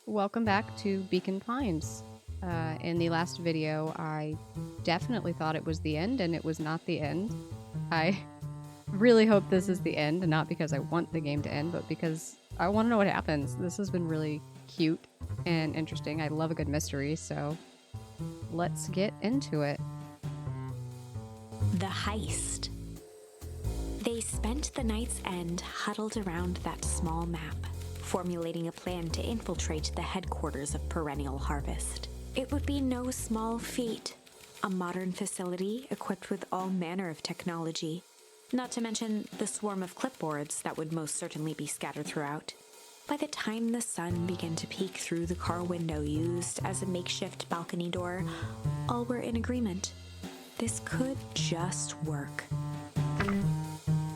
Welcome back to Beacon Pines. In the last video, I definitely thought it was the end, and it was not the end. I really hope this is the end, and not because I want the game to end, but because I want to know what happens. This has been really cute and interesting. I love a good mystery, so let's get into it. The heist. They spent the night's end huddled around that small map, formulating a plan to infiltrate the headquarters of Perennial Harvest. It would be no small feat. A modern facility equipped with all manner of technology, not to mention the swarm of clipboards that would most certainly be scattered throughout. By the time the sun began to peek through the car window used as a makeshift balcony door, all were in agreement. This could just work.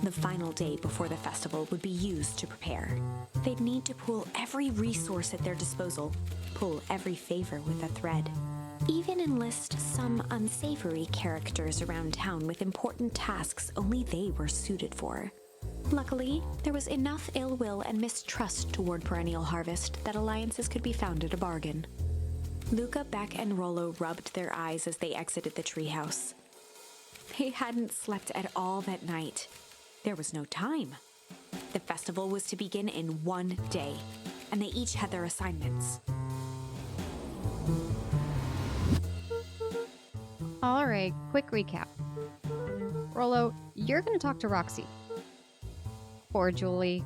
The final day before the festival would be used to prepare. They'd need to pool every resource at their disposal, pull every favor with a thread. Even enlist some unsavory characters around town with important tasks only they were suited for. Luckily, there was enough ill will and mistrust toward Perennial Harvest that alliances could be found at a bargain. Luka, Beck, and Rollo rubbed their eyes as they exited the treehouse. They hadn't slept at all that night. There was no time. The festival was to begin in one day, and they each had their assignments. All right, quick recap. Rollo, you're going to talk to Roxy. Poor Julie.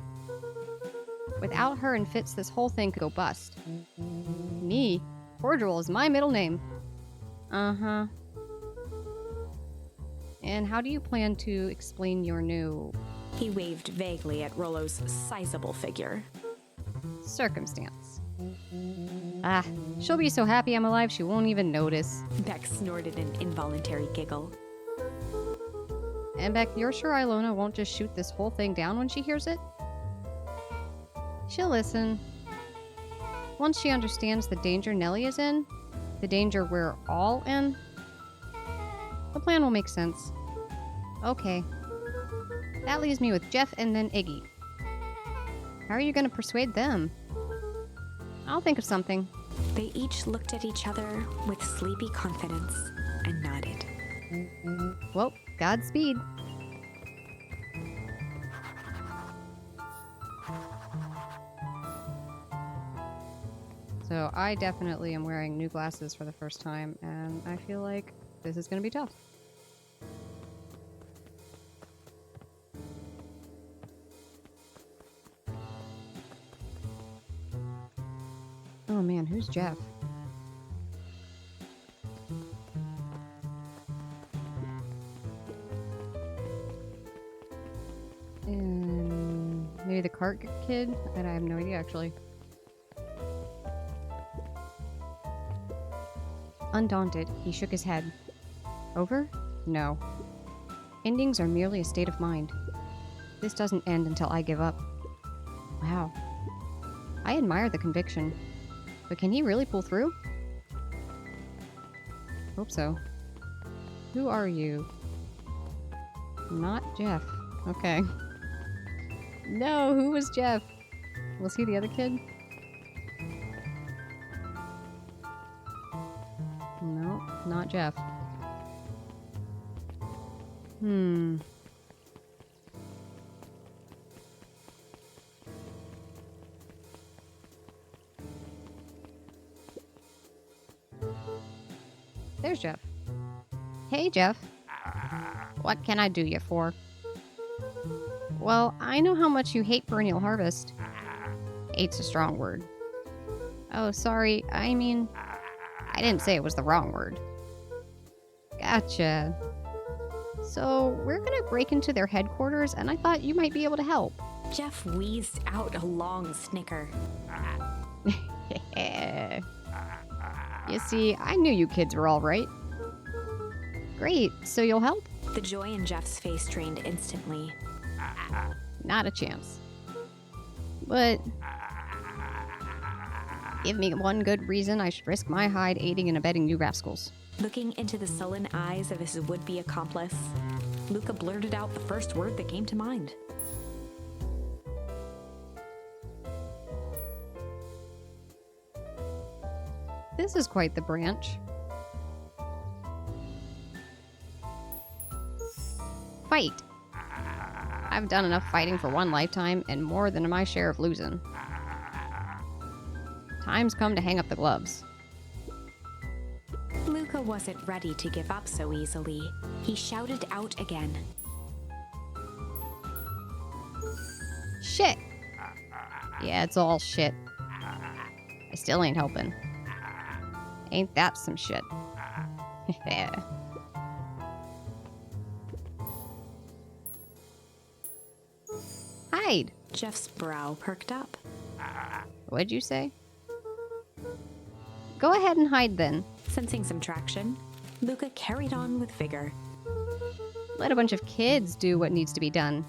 Without her and Fitz, this whole thing could go bust. Me? Cordial is my middle name. Uh-huh. And how do you plan to explain your new... He waved vaguely at Rollo's sizable figure. Circumstance. Ah, she'll be so happy I'm alive she won't even notice. Beck snorted an involuntary giggle. And Beck, you're sure Ilona won't just shoot this whole thing down when she hears it? She'll listen. Once she understands the danger Nellie is in, the danger we're all in, the plan will make sense. Okay. That leaves me with Jeff and then Iggy. How are you going to persuade them? I'll think of something. They each looked at each other with sleepy confidence and nodded. Well, Godspeed. So I definitely am wearing new glasses for the first time, and I feel like this is going to be tough. Oh man, who's Jeff? And maybe the cart kid? And I have no idea actually. Undaunted, he shook his head. Over? No. Endings are merely a state of mind. This doesn't end until I give up. Wow. I admire the conviction. But can he really pull through? Hope so. Who are you? Not Jeff. Okay. No, who was Jeff? Was he the other kid? No, not Jeff. There's Jeff. Hey, Jeff. What can I do you for? Well, I know how much you hate Perennial Harvest. Hate's a strong word. Oh, sorry. I mean, I didn't say it was the wrong word. Gotcha. So, we're gonna break into their headquarters, and I thought you might be able to help. Jeff wheezed out a long snicker. You see, I knew you kids were all right. Great, so you'll help? The joy in Jeff's face drained instantly. Not a chance. But give me one good reason I should risk my hide aiding and abetting you rascals. Looking into the sullen eyes of his would-be accomplice, Luka blurted out the first word that came to mind. This is quite the branch. Fight! I've done enough fighting for one lifetime and more than my share of losing. Time's come to hang up the gloves. Luka wasn't ready to give up so easily. He shouted out again. Shit! Yeah, it's all shit. I still ain't helping. Ain't that some shit? Hide! Jeff's brow perked up. What'd you say? Go ahead and hide then. Sensing some traction, Luka carried on with vigor. Let a bunch of kids do what needs to be done.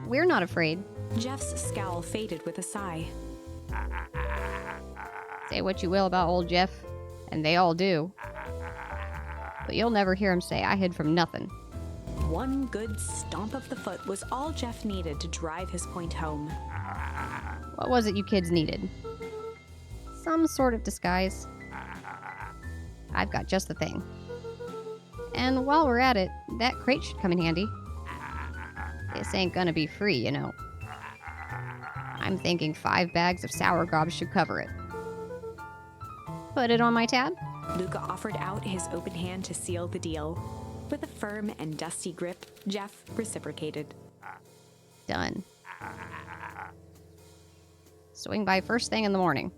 We're not afraid. Jeff's scowl faded with a sigh. Say what you will about old Jeff, and they all do. But you'll never hear him say I hid from nothing. One good stomp of the foot was all Jeff needed to drive his point home. What was it you kids needed? Some sort of disguise. I've got just the thing. And while we're at it, that crate should come in handy. This ain't gonna be free, you know. I'm thinking 5 bags of sour gobs should cover it. Put it on my tab? Luka offered out his open hand to seal the deal. With a firm and dusty grip, Jeff reciprocated. Done. Swing by first thing in the morning.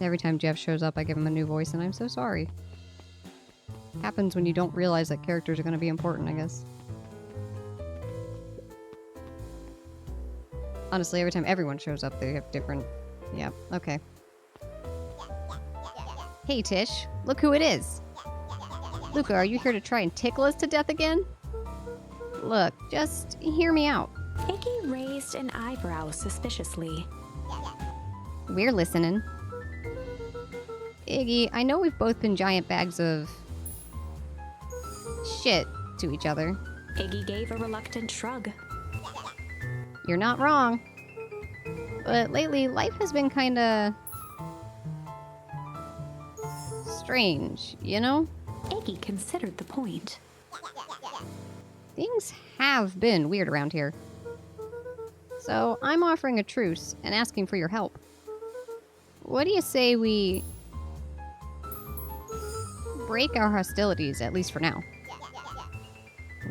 Every time Jeff shows up, I give him a new voice, and I'm so sorry. Happens when you don't realize that characters are going to be important, I guess. Honestly, every time everyone shows up, they have different... Yeah, okay. Hey, Tish. Look who it is. Luka, are you here to try and tickle us to death again? Look, just hear me out. Iggy raised an eyebrow suspiciously. We're listening. Iggy, I know we've both been giant bags of... shit to each other. Iggy gave a reluctant shrug. You're not wrong. But lately, life has been kinda... strange, you know? Iggy considered the point. Things have been weird around here. So I'm offering a truce and asking for your help. What do you say we... break our hostilities, at least for now?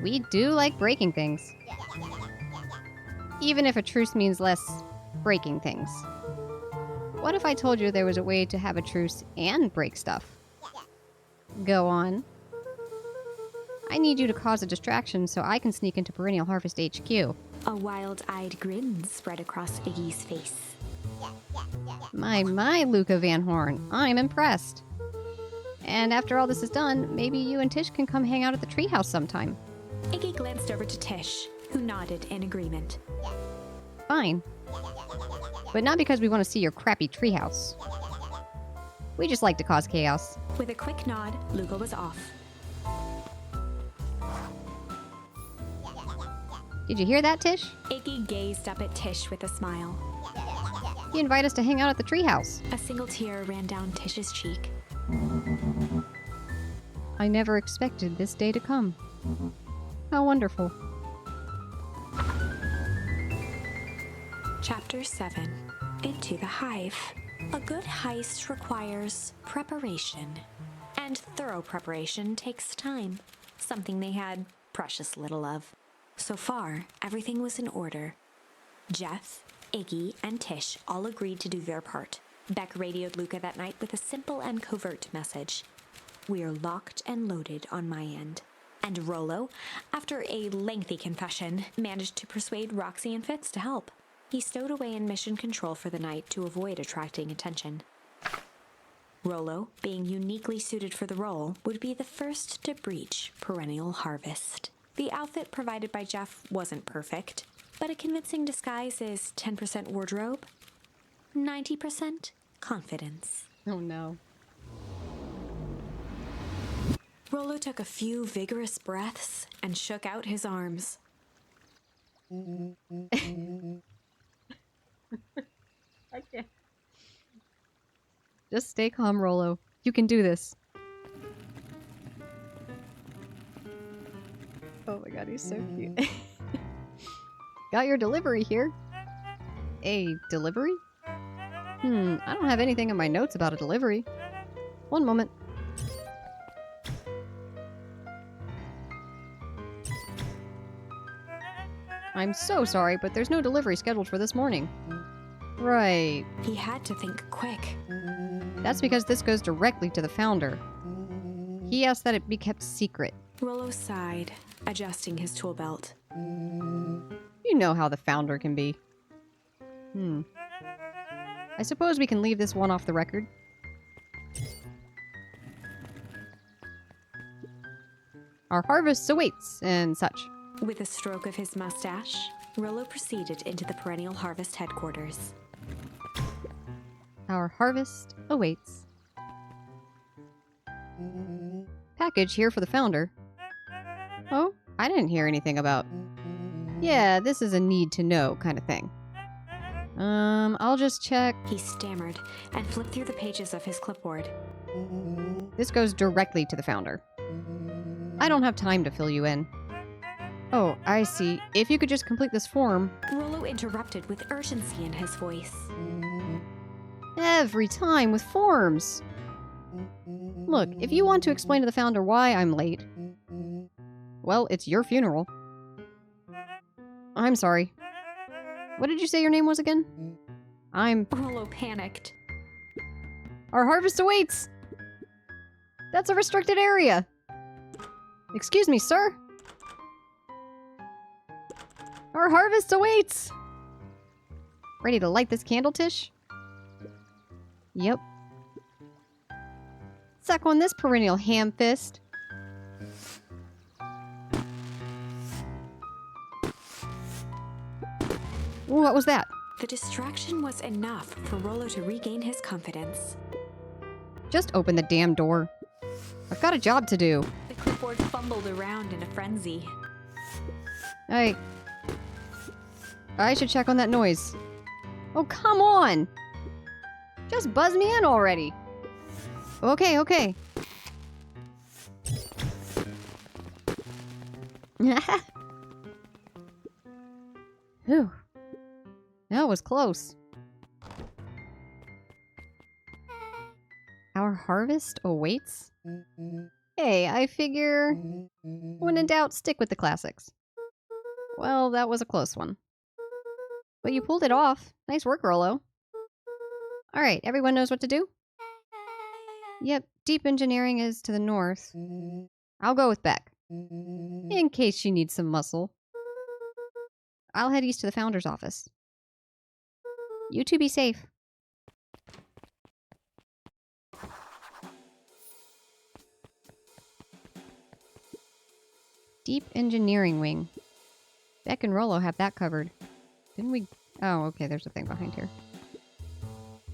We do like breaking things. Even if a truce means less breaking things. What if I told you there was a way to have a truce and break stuff? Go on. I need you to cause a distraction so I can sneak into Perennial Harvest HQ. A wild-eyed grin spread across Iggy's face. My, Luka Van Horn. I'm impressed. And after all this is done, maybe you and Tish can come hang out at the treehouse sometime. Iggy glanced over to Tish, who nodded in agreement. Fine. But not because we want to see your crappy treehouse. We just like to cause chaos. With a quick nod, Luka was off. Did you hear that, Tish? Iggy gazed up at Tish with a smile. You invite us to hang out at the treehouse. A single tear ran down Tish's cheek. I never expected this day to come. How wonderful. Chapter 7. Into the Hive. A good heist requires preparation. And thorough preparation takes time. Something they had precious little of. So far, everything was in order. Jeff, Iggy, and Tish all agreed to do their part. Beck radioed Luka that night with a simple and covert message. We're locked and loaded on my end. And Rollo, after a lengthy confession, managed to persuade Roxy and Fitz to help. He stowed away in mission control for the night to avoid attracting attention. Rollo, being uniquely suited for the role, would be the first to breach Perennial Harvest. The outfit provided by Jeff wasn't perfect, but a convincing disguise is 10% wardrobe, 90% confidence. Oh no. Rollo took a few vigorous breaths and shook out his arms. Just stay calm, Rollo. You can do this. Oh my god, he's so cute. Got your delivery here. A delivery? I don't have anything in my notes about a delivery. One moment. I'm so sorry, but there's no delivery scheduled for this morning. Right. He had to think quick. That's because this goes directly to the founder. He asked that it be kept secret. Rollo sighed, adjusting his tool belt. You know how the founder can be. I suppose we can leave this one off the record. Our harvest awaits, and such. With a stroke of his mustache, Rollo proceeded into the perennial harvest headquarters. Our harvest awaits. Package here for the founder. Oh, I didn't hear anything about... Yeah, this is a need-to-know kind of thing. I'll just check... He stammered and flipped through the pages of his clipboard. This goes directly to the founder. I don't have time to fill you in. Oh, I see. If you could just complete this form... Rollo interrupted with urgency in his voice. Every time with forms. Look, if you want to explain to the founder why I'm late... Well, it's your funeral. I'm sorry. What did you say your name was again? Rollo panicked. Our harvest awaits! That's a restricted area! Excuse me, sir? Our harvest awaits! Ready to light this candle, Tish? Yep. Suck on this perennial ham fist. Ooh, what was that? The distraction was enough for Rollo to regain his confidence. Just open the damn door. I've got a job to do. The clipboard fumbled around in a frenzy. I should check on that noise. Oh, come on! Just buzz me in already. Okay. Whew. That was close. Our harvest awaits? Hey, I figure... When in doubt, stick with the classics. Well, that was a close one. But you pulled it off. Nice work, Rollo. Alright, everyone knows what to do? Yep, deep engineering is to the north. I'll go with Beck. In case she needs some muscle. I'll head east to the founder's office. You two be safe. Deep engineering wing. Beck and Rollo have that covered. Didn't we... Oh, okay, there's a thing behind here.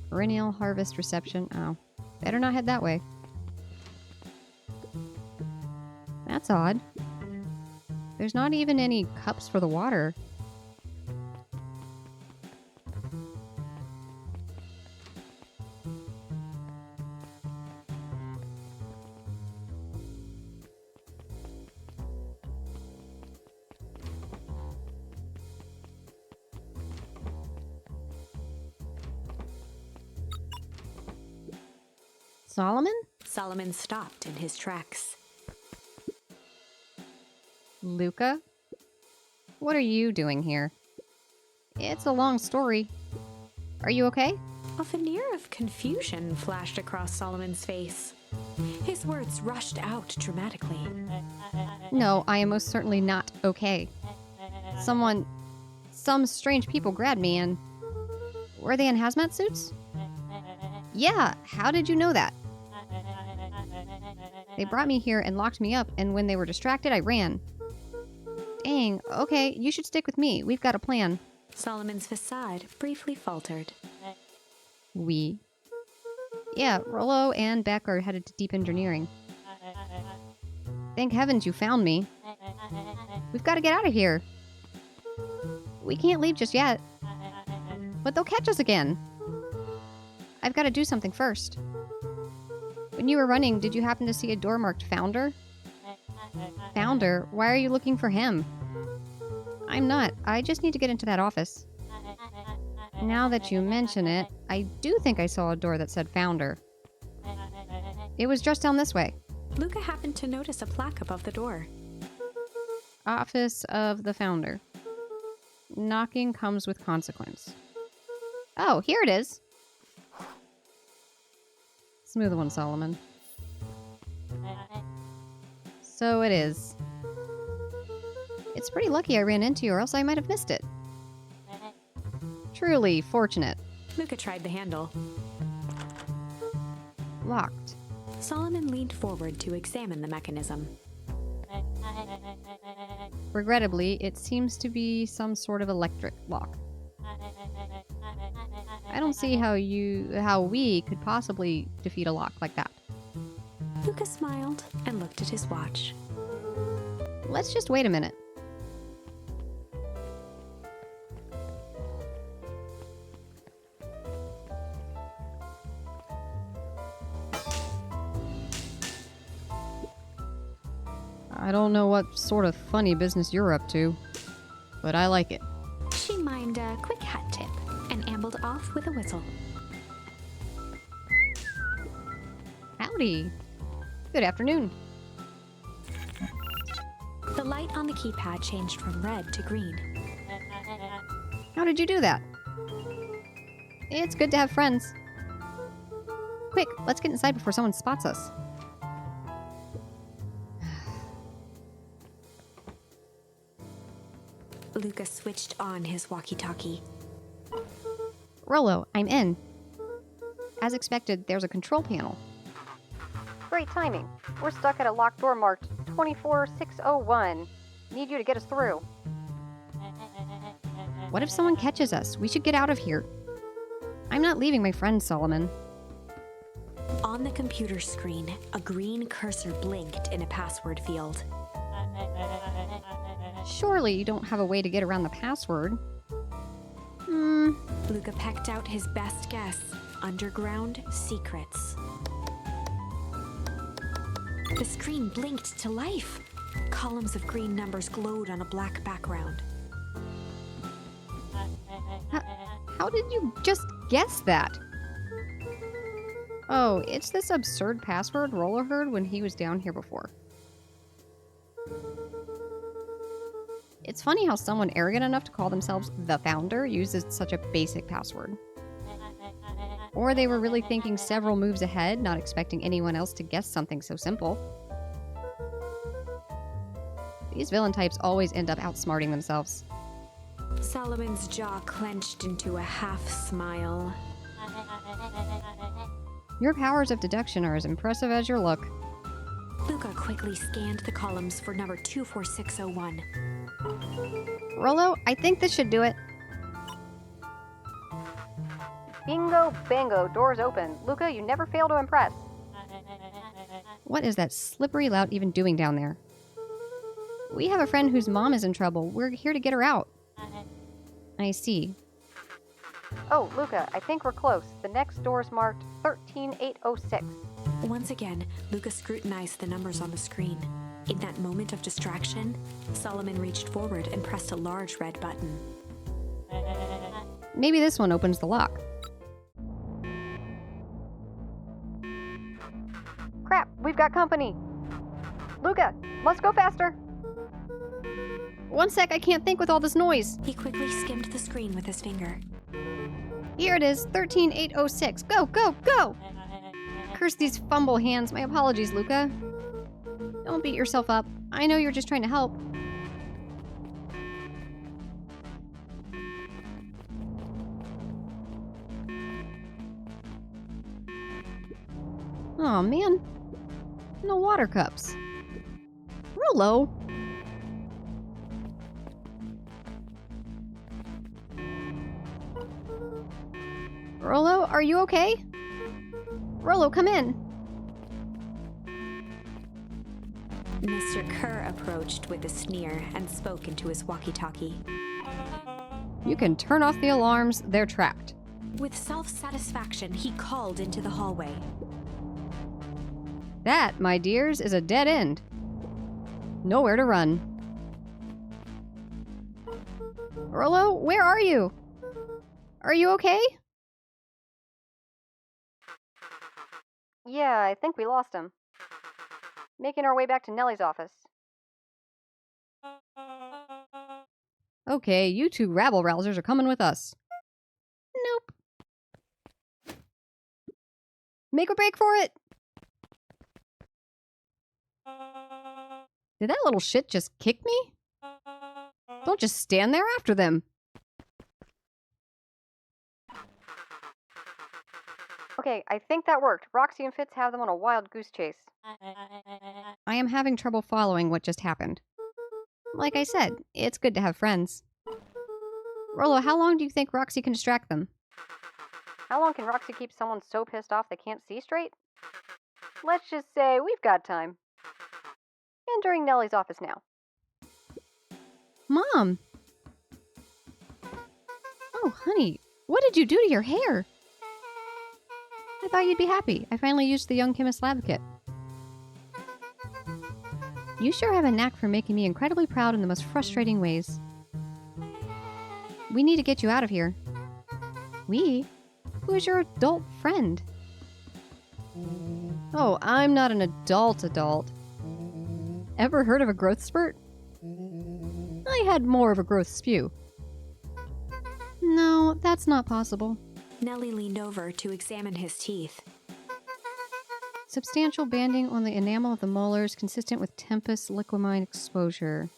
Perennial harvest reception. Oh. Better not head that way. That's odd. There's not even any cups for the water. Soloman? Soloman stopped in his tracks. Luka? What are you doing here? It's a long story. Are you okay? A veneer of confusion flashed across Solomon's face. His words rushed out dramatically. No, I am most certainly not okay. Some strange people grabbed me and... Were they in hazmat suits? Yeah, how did you know that? They brought me here and locked me up, and when they were distracted, I ran. Dang, okay, you should stick with me. We've got a plan. Solomon's facade briefly faltered. We? Yeah, Rollo and Beck are headed to deep engineering. Thank heavens you found me. We've got to get out of here. We can't leave just yet. But they'll catch us again. I've got to do something first. When you were running, did you happen to see a door marked Founder? Founder? Why are you looking for him? I'm not. I just need to get into that office. Now that you mention it, I do think I saw a door that said Founder. It was just down this way. Luka happened to notice a plaque above the door. Office of the Founder. Knocking comes with consequence. Oh, here it is. Smooth one, Soloman. So it is. It's pretty lucky I ran into you, or else I might have missed it. Truly fortunate. Luka tried the handle. Locked. Soloman leaned forward to examine the mechanism. Regrettably, it seems to be some sort of electric lock. I don't see how we could possibly defeat a lock like that. Luka smiled and looked at his watch. Let's just wait a minute. I don't know what sort of funny business you're up to, but I like it. She mimed a quick hat tip and ambled off with a whistle. Howdy. Good afternoon. The light on the keypad changed from red to green. How did you do that? It's good to have friends. Quick, let's get inside before someone spots us. Luka switched on his walkie-talkie. Rollo, I'm in. As expected, there's a control panel. Great timing. We're stuck at a locked door marked 24601. Need you to get us through. What if someone catches us? We should get out of here. I'm not leaving my friend, Soloman. On the computer screen, a green cursor blinked in a password field. Surely you don't have a way to get around the password. Luka pecked out his best guess. Underground secrets. The screen blinked to life. Columns of green numbers glowed on a black background. How did you just guess that? Oh, it's this absurd password Rollo heard when he was down here before. It's funny how someone arrogant enough to call themselves the Founder uses such a basic password. Or they were really thinking several moves ahead, not expecting anyone else to guess something so simple. These villain types always end up outsmarting themselves. Solomon's jaw clenched into a half smile. Your powers of deduction are as impressive as your look. Luka quickly scanned the columns for number 24601. Rollo, I think this should do it. Bingo, bango, doors open. Luka, you never fail to impress. What is that slippery lout even doing down there? We have a friend whose mom is in trouble. We're here to get her out. I see. Oh, Luka, I think we're close. The next door's marked 13806. Once again, Luka scrutinized the numbers on the screen. In that moment of distraction, Soloman reached forward and pressed a large red button. Maybe this one opens the lock. Crap, we've got company. Luka, let's go faster. One sec, I can't think with all this noise. He quickly skimmed the screen with his finger. Here it is, 13806. Go, go, go! Curse these fumble hands. My apologies, Luka. Don't beat yourself up. I know you're just trying to help. Aw, man. No water cups. Rollo. Rollo, are you okay? Rollo, come in. Mr. Kerr approached with a sneer and spoke into his walkie-talkie. You can turn off the alarms. They're tracked. With self-satisfaction, he called into the hallway. That, my dears, is a dead end. Nowhere to run. Rollo, where are you? Are you okay? Yeah, I think we lost him. Making our way back to Nellie's office. Okay, you two rabble-rousers are coming with us. Nope. Make a break for it! Did that little shit just kick me? Don't just stand there after them. Okay, I think that worked. Roxy and Fitz have them on a wild goose chase. I am having trouble following what just happened. Like I said, it's good to have friends. Rollo, how long do you think Roxy can distract them? How long can Roxy keep someone so pissed off they can't see straight? Let's just say we've got time. Entering Nellie's office now. Mom! Oh, honey, what did you do to your hair? I thought you'd be happy. I finally used the Young Chemist Lab kit. You sure have a knack for making me incredibly proud in the most frustrating ways. We need to get you out of here. We? Who is your adult friend? Oh, I'm not an adult. Ever heard of a growth spurt? I had more of a growth spew. No, that's not possible. Nellie leaned over to examine his teeth. Substantial banding on the enamel of the molars consistent with Tempest liquamine exposure.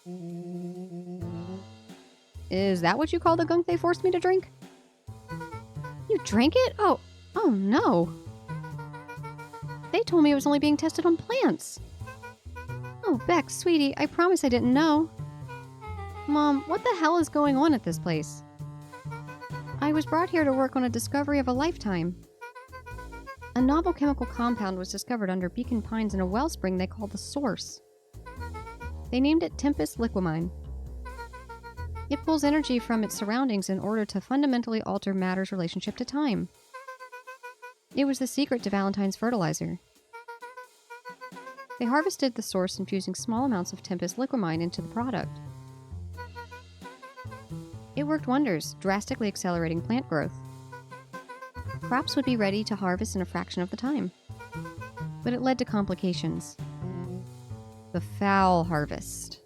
Is that what you call the gunk they forced me to drink? You drank it? Oh no. They told me it was only being tested on plants. Oh, Beck, sweetie, I promise I didn't know. Mom, what the hell is going on at this place? I was brought here to work on a discovery of a lifetime. A novel chemical compound was discovered under Beacon Pines in a wellspring they call the Source. They named it Tempest liquamine. It pulls energy from its surroundings in order to fundamentally alter matter's relationship to time. It was the secret to Valentine's fertilizer. They harvested the Source, infusing small amounts of Tempest liquamine into the product. It worked wonders, drastically accelerating plant growth. Crops would be ready to harvest in a fraction of the time. But it led to complications. The foul harvest.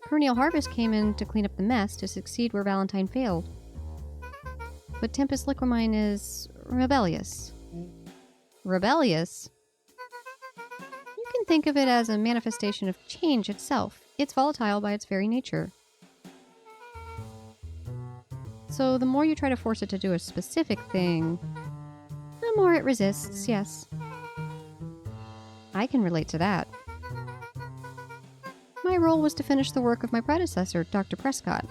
Perennial Harvest came in to clean up the mess to succeed where Valentine failed. But Tempest liquamine is rebellious. Rebellious? You can think of it as a manifestation of change itself. It's volatile by its very nature. So the more you try to force it to do a specific thing, the more it resists, yes. I can relate to that. My role was to finish the work of my predecessor, Dr. Prescott,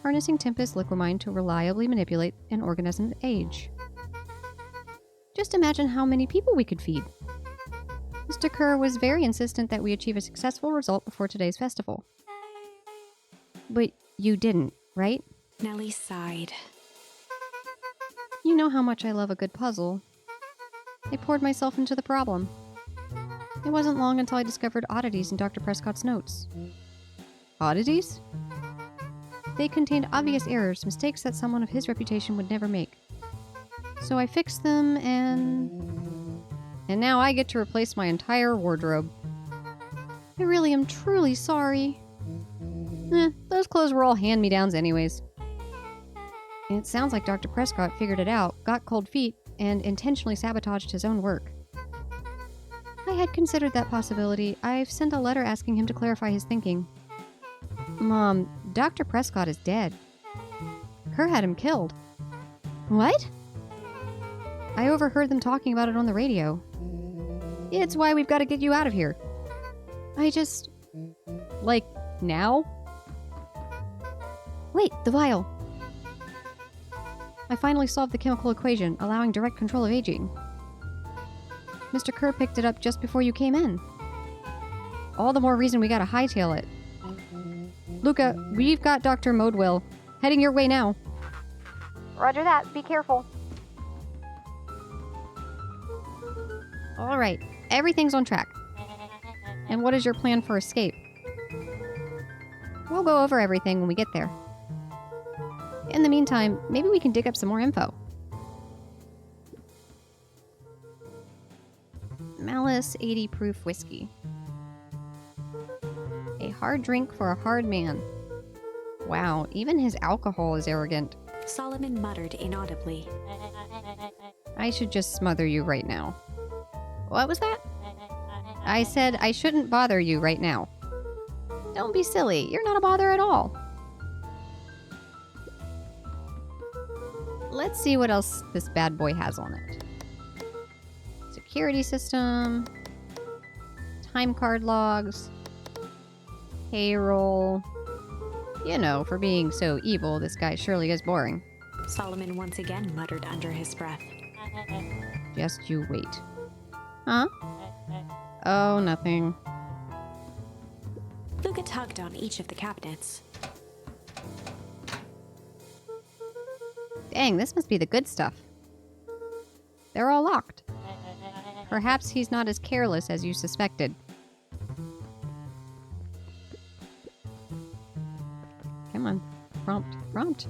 harnessing Tempest liquamine to reliably manipulate an organism's age. Just imagine how many people we could feed. Mr. Kerr was very insistent that we achieve a successful result before today's festival. But you didn't, right? Nellie sighed. You know how much I love a good puzzle. I poured myself into the problem. It wasn't long until I discovered oddities in Dr. Prescott's notes. Oddities? They contained obvious errors, mistakes that someone of his reputation would never make. So I fixed them, and now I get to replace my entire wardrobe. I really am truly sorry. Those clothes were all hand-me-downs anyways. It sounds like Dr. Prescott figured it out, got cold feet, and intentionally sabotaged his own work. I had considered that possibility. I've sent a letter asking him to clarify his thinking. Mom, Dr. Prescott is dead. Kerr had him killed. What? I overheard them talking about it on the radio. It's why we've got to get you out of here. Like, now? Wait, the vial. I finally solved the chemical equation, allowing direct control of aging. Mr. Kerr picked it up just before you came in. All the more reason we gotta hightail it. Luka, we've got Dr. Modwell. Heading your way now. Roger that. Be careful. All right. Everything's on track. And what is your plan for escape? We'll go over everything when we get there. In the meantime, maybe we can dig up some more info. Malice 80 proof whiskey. A hard drink for a hard man. Wow, even his alcohol is arrogant. Soloman muttered inaudibly. I should just smother you right now. What was that? I said I shouldn't bother you right now. Don't be silly. You're not a bother at all. Let's see what else this bad boy has on it. Security system. Time card logs. Payroll. You know, for being so evil, this guy surely is boring. Soloman once again muttered under his breath. Just you wait. Huh? Oh, nothing. Luka tugged on each of the cabinets. Dang, this must be the good stuff. They're all locked. Perhaps he's not as careless as you suspected. Come on. Prompt. Prompt.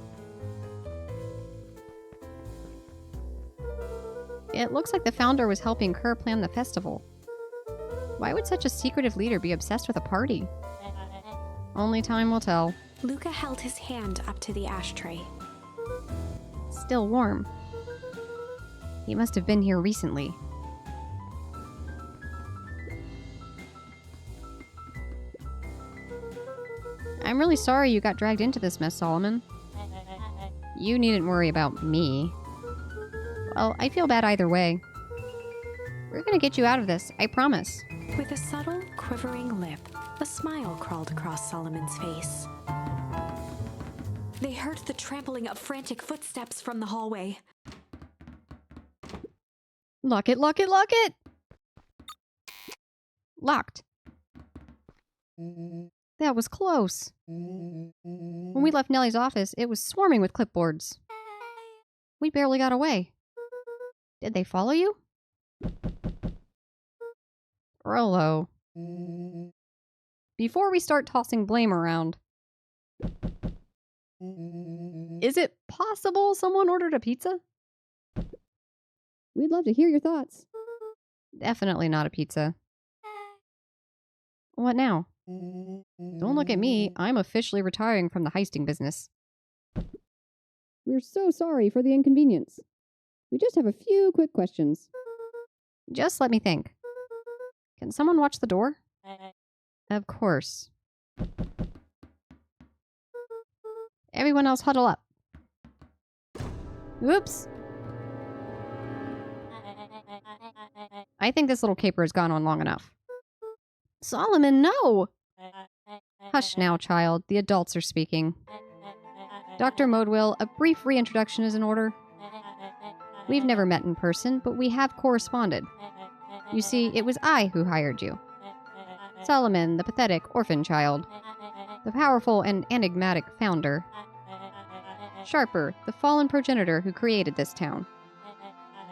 It looks like the founder was helping Kerr plan the festival. Why would such a secretive leader be obsessed with a party? Only time will tell. Luka held his hand up to the ashtray. Still warm. He must have been here recently. I'm really sorry you got dragged into this mess, Soloman. You needn't worry about me. Well, I feel bad either way. We're gonna get you out of this, I promise. With a subtle, quivering lip, a smile crawled across Soloman's face. They heard the trampling of frantic footsteps from the hallway. Lock it, lock it, lock it! Locked. That was close. When we left Nellie's office, it was swarming with clipboards. We barely got away. Did they follow you? Rolo. Before we start tossing blame around, is it possible someone ordered a pizza? We'd love to hear your thoughts. Definitely not a pizza. What now? Don't look at me. I'm officially retiring from the heisting business. We're so sorry for the inconvenience. We just have a few quick questions. Just let me think. Can someone watch the door? Of course. Everyone else huddle up. Oops. I think this little caper has gone on long enough. Soloman, no! Hush now, child. The adults are speaking. Dr. Modewell, a brief reintroduction is in order. We've never met in person, but we have corresponded. You see, it was I who hired you. Soloman, the pathetic orphan child. The powerful and enigmatic founder. Sharper, the fallen progenitor who created this town.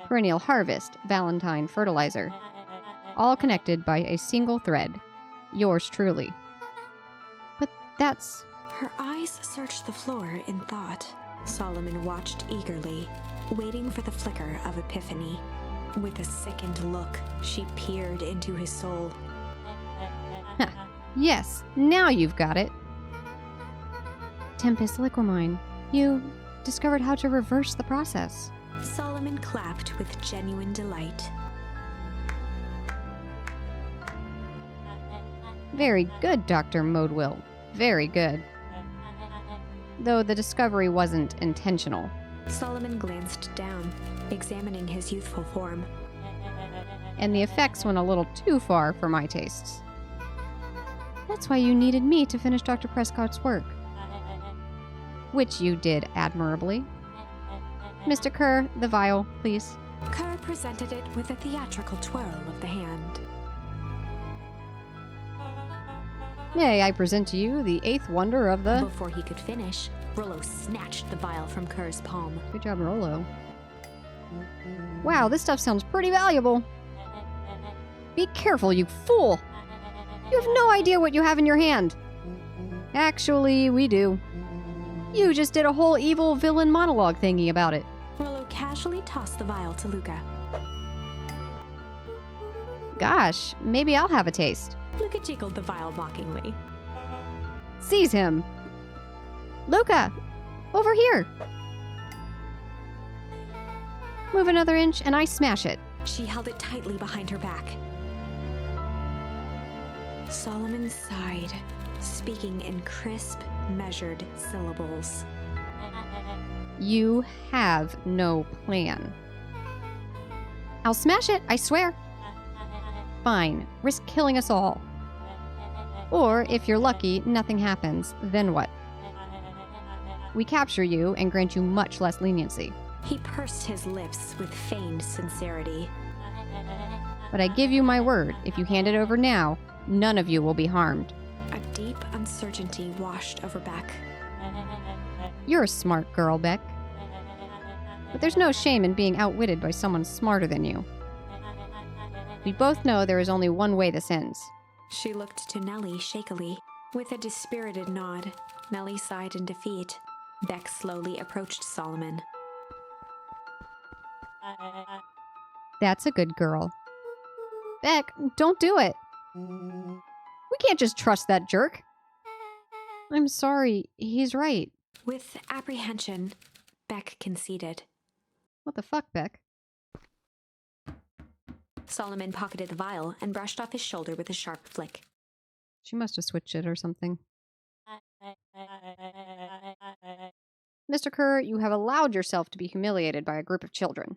Perennial harvest, Valentine fertilizer. All connected by a single thread. Yours truly. But that's... Her eyes searched the floor in thought. Soloman watched eagerly, waiting for the flicker of epiphany. With a sickened look, she peered into his soul. Yes, now you've got it. Tempest Liquimine, you discovered how to reverse the process. Soloman clapped with genuine delight. Very good, Dr. Modewell. Very good. Though the discovery wasn't intentional. Soloman glanced down, examining his youthful form. And the effects went a little too far for my tastes. That's why you needed me to finish Dr. Prescott's work. Which you did admirably. Mr. Kerr, the vial, please. Kerr presented it with a theatrical twirl of the hand. May I present to you the 8th wonder of the... Before he could finish, Rollo snatched the vial from Kerr's palm. Good job, Rollo. Wow, this stuff sounds pretty valuable. Be careful, you fool! You have no idea what you have in your hand. Actually, we do. You just did a whole evil villain monologue thingy about it. Rollo casually tossed the vial to Luka. Gosh, maybe I'll have a taste. Luka jiggled the vial mockingly. Seize him! Luka! Over here! Move another inch and I smash it. She held it tightly behind her back. Soloman sighed, speaking in crisp, measured syllables. You have no plan. I'll smash it, I swear. Fine, risk killing us all. Or, if you're lucky, nothing happens, then what? We capture you and grant you much less leniency. He pursed his lips with feigned sincerity. But I give you my word, if you hand it over now, none of you will be harmed. A deep uncertainty washed over Beck. You're a smart girl, Beck. But there's no shame in being outwitted by someone smarter than you. We both know there is only one way this ends. She looked to Nellie shakily. With a dispirited nod, Nellie sighed in defeat. Beck slowly approached Soloman. That's a good girl. Beck, don't do it. We can't just trust that jerk. I'm sorry, he's right. With apprehension, Beck conceded. What the fuck, Beck? Soloman pocketed the vial and brushed off his shoulder with a sharp flick. She must have switched it or something. Mr. Kerr, you have allowed yourself to be humiliated by a group of children.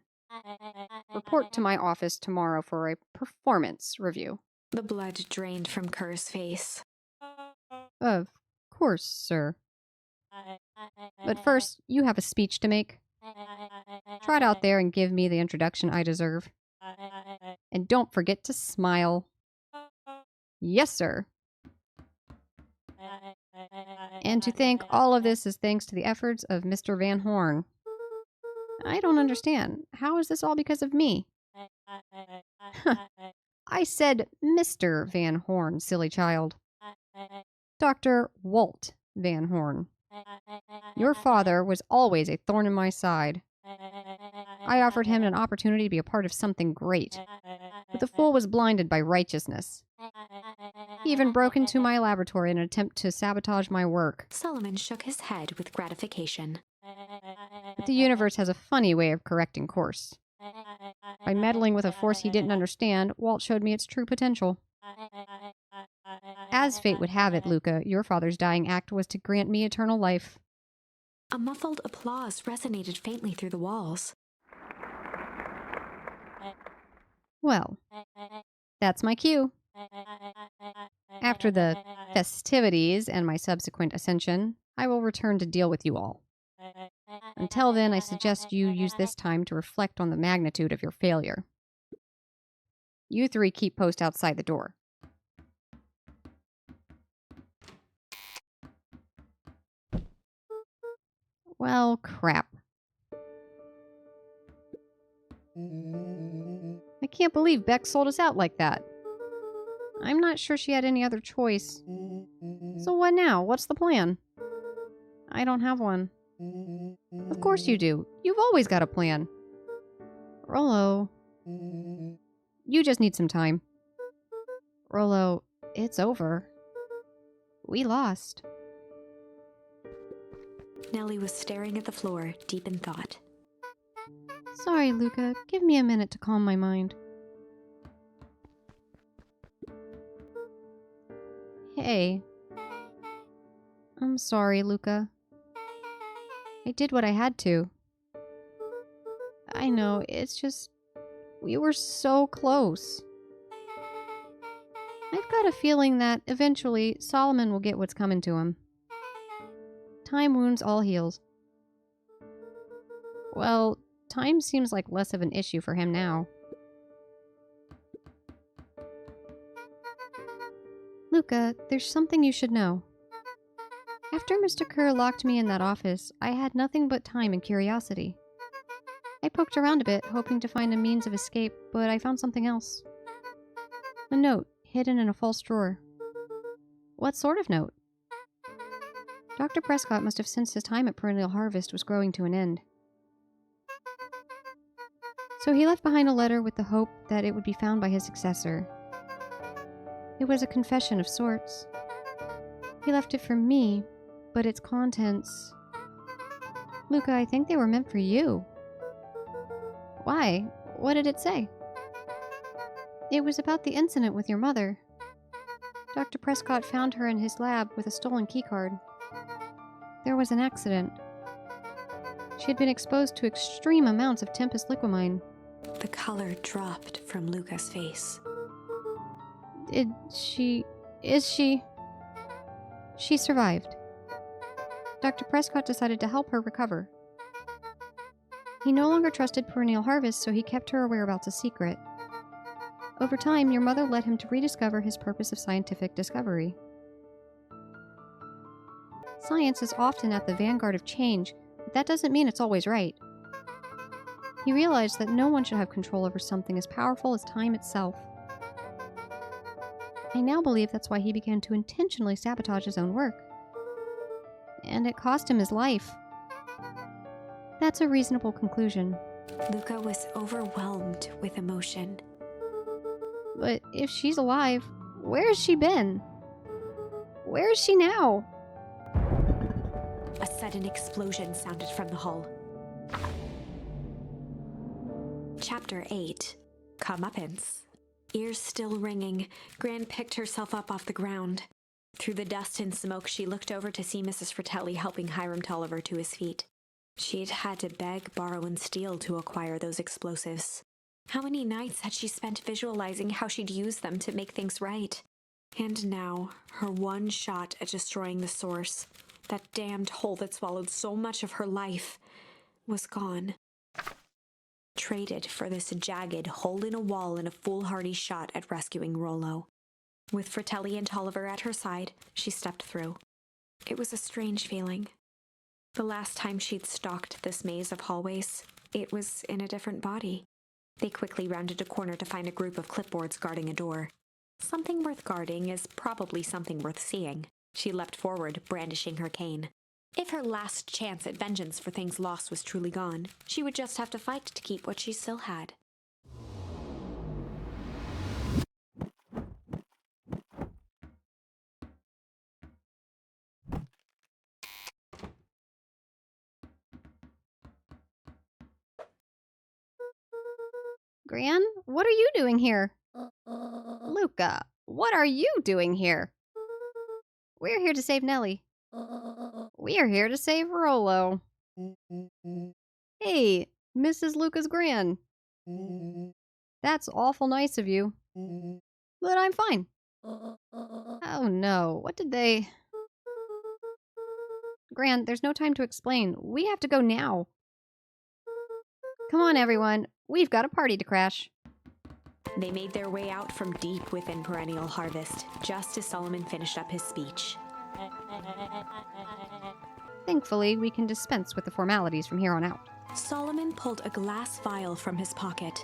Report to my office tomorrow for a performance review. The blood drained from Kerr's face. Of course, sir. But first, you have a speech to make. Trot out there and give me the introduction I deserve. And don't forget to smile. Yes, sir. And to think all of this is thanks to the efforts of Mr. Van Horn. I don't understand. How is this all because of me? I said Mr. Van Horn, silly child. Dr. Walt Van Horn. Your father was always a thorn in my side. I offered him an opportunity to be a part of something great, but the fool was blinded by righteousness. He even broke into my laboratory in an attempt to sabotage my work. Soloman shook his head with gratification. But the universe has a funny way of correcting course. By meddling with a force he didn't understand, Walt showed me its true potential. As fate would have it, Luka, your father's dying act was to grant me eternal life. A muffled applause resonated faintly through the walls. Well, that's my cue. After the festivities and my subsequent ascension, I will return to deal with you all. Until then, I suggest you use this time to reflect on the magnitude of your failure. You three keep post outside the door. Well, crap. I can't believe Beck sold us out like that. I'm not sure she had any other choice. So what now? What's the plan? I don't have one. Of course you do. You've always got a plan. Rollo. You just need some time. Rollo, it's over. We lost. Nellie was staring at the floor, deep in thought. Sorry, Luka. Give me a minute to calm my mind. Hey. I'm sorry, Luka. I did what I had to. I know, it's just... we were so close. I've got a feeling that, eventually, Soloman will get what's coming to him. Time wounds all heals. Well, time seems like less of an issue for him now. Luka, Luka, there's something you should know. After Mr. Kerr locked me in that office, I had nothing but time and curiosity. I poked around a bit, hoping to find a means of escape, but I found something else. A note, hidden in a false drawer. What sort of note? Dr. Prescott must have sensed his time at Perennial Harvest was growing to an end. So he left behind a letter with the hope that it would be found by his successor. It was a confession of sorts. He left it for me, but its contents... Luka, I think they were meant for you. Why? What did it say? It was about the incident with your mother. Dr. Prescott found her in his lab with a stolen keycard. There was an accident. She had been exposed to extreme amounts of Tempest liquamine. The color dropped from Luka's face. She survived. Dr. Prescott decided to help her recover. He no longer trusted Perennial Harvest, so he kept her whereabouts a secret. Over time, your mother led him to rediscover his purpose of scientific discovery. Science is often at the vanguard of change, but that doesn't mean it's always right. He realized that no one should have control over something as powerful as time itself. I now believe that's why he began to intentionally sabotage his own work. And it cost him his life. That's a reasonable conclusion. Luka was overwhelmed with emotion. But if she's alive, where has she been? Where is she now? A sudden explosion sounded from the hull. Chapter 8. Comeuppance. Ears still ringing, Gran picked herself up off the ground. Through the dust and smoke, she looked over to see Mrs. Fratelli helping Hiram Tolliver to his feet. She'd had to beg, borrow, and steal to acquire those explosives. How many nights had she spent visualizing how she'd use them to make things right? And now, her one shot at destroying the source, that damned hole that swallowed so much of her life, was gone. Traded for this jagged hole in a wall and a foolhardy shot at rescuing Rollo. With Fratelli and Tolliver at her side, she stepped through. It was a strange feeling. The last time she'd stalked this maze of hallways, it was in a different body. They quickly rounded a corner to find a group of clipboards guarding a door. Something worth guarding is probably something worth seeing. She leapt forward, brandishing her cane. If her last chance at vengeance for things lost was truly gone, she would just have to fight to keep what she still had. Gran, what are you doing here? Luka, what are you doing here? We're here to save Nellie. We are here to save Rollo. Hey, Mrs. Luka's Gran. That's awful nice of you. But I'm fine. Oh no, what did they... Gran, there's no time to explain. We have to go now. Come on, everyone. We've got a party to crash. They made their way out from deep within Perennial Harvest, just as Soloman finished up his speech. Thankfully, we can dispense with the formalities from here on out. Soloman pulled a glass vial from his pocket.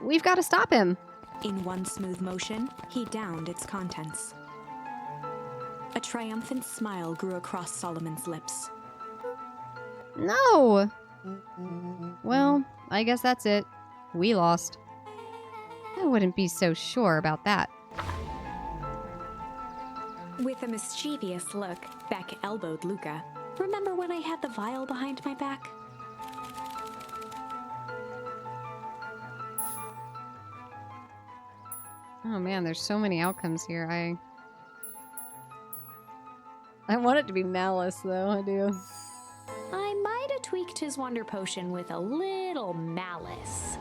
We've got to stop him. In one smooth motion, he downed its contents. A triumphant smile grew across Solomon's lips. No! Well, I guess that's it. We lost. I wouldn't be so sure about that. With a mischievous look, Beck elbowed Luka. Remember when I had the vial behind my back? Oh man, there's so many outcomes here. I want it to be Malice, though. I do. I might have tweaked his wonder potion with a little malice.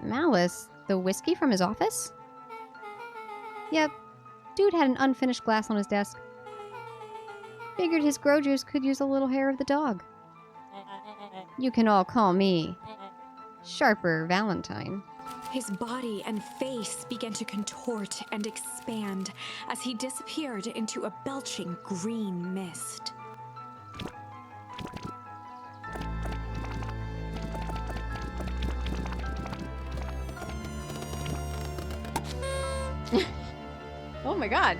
Malice? The whiskey from his office? Yep. Dude had an unfinished glass on his desk. Figured his grow juice could use a little hair of the dog. You can all call me Sharper Valentine. His body and face began to contort and expand as he disappeared into a belching green mist. Oh my god.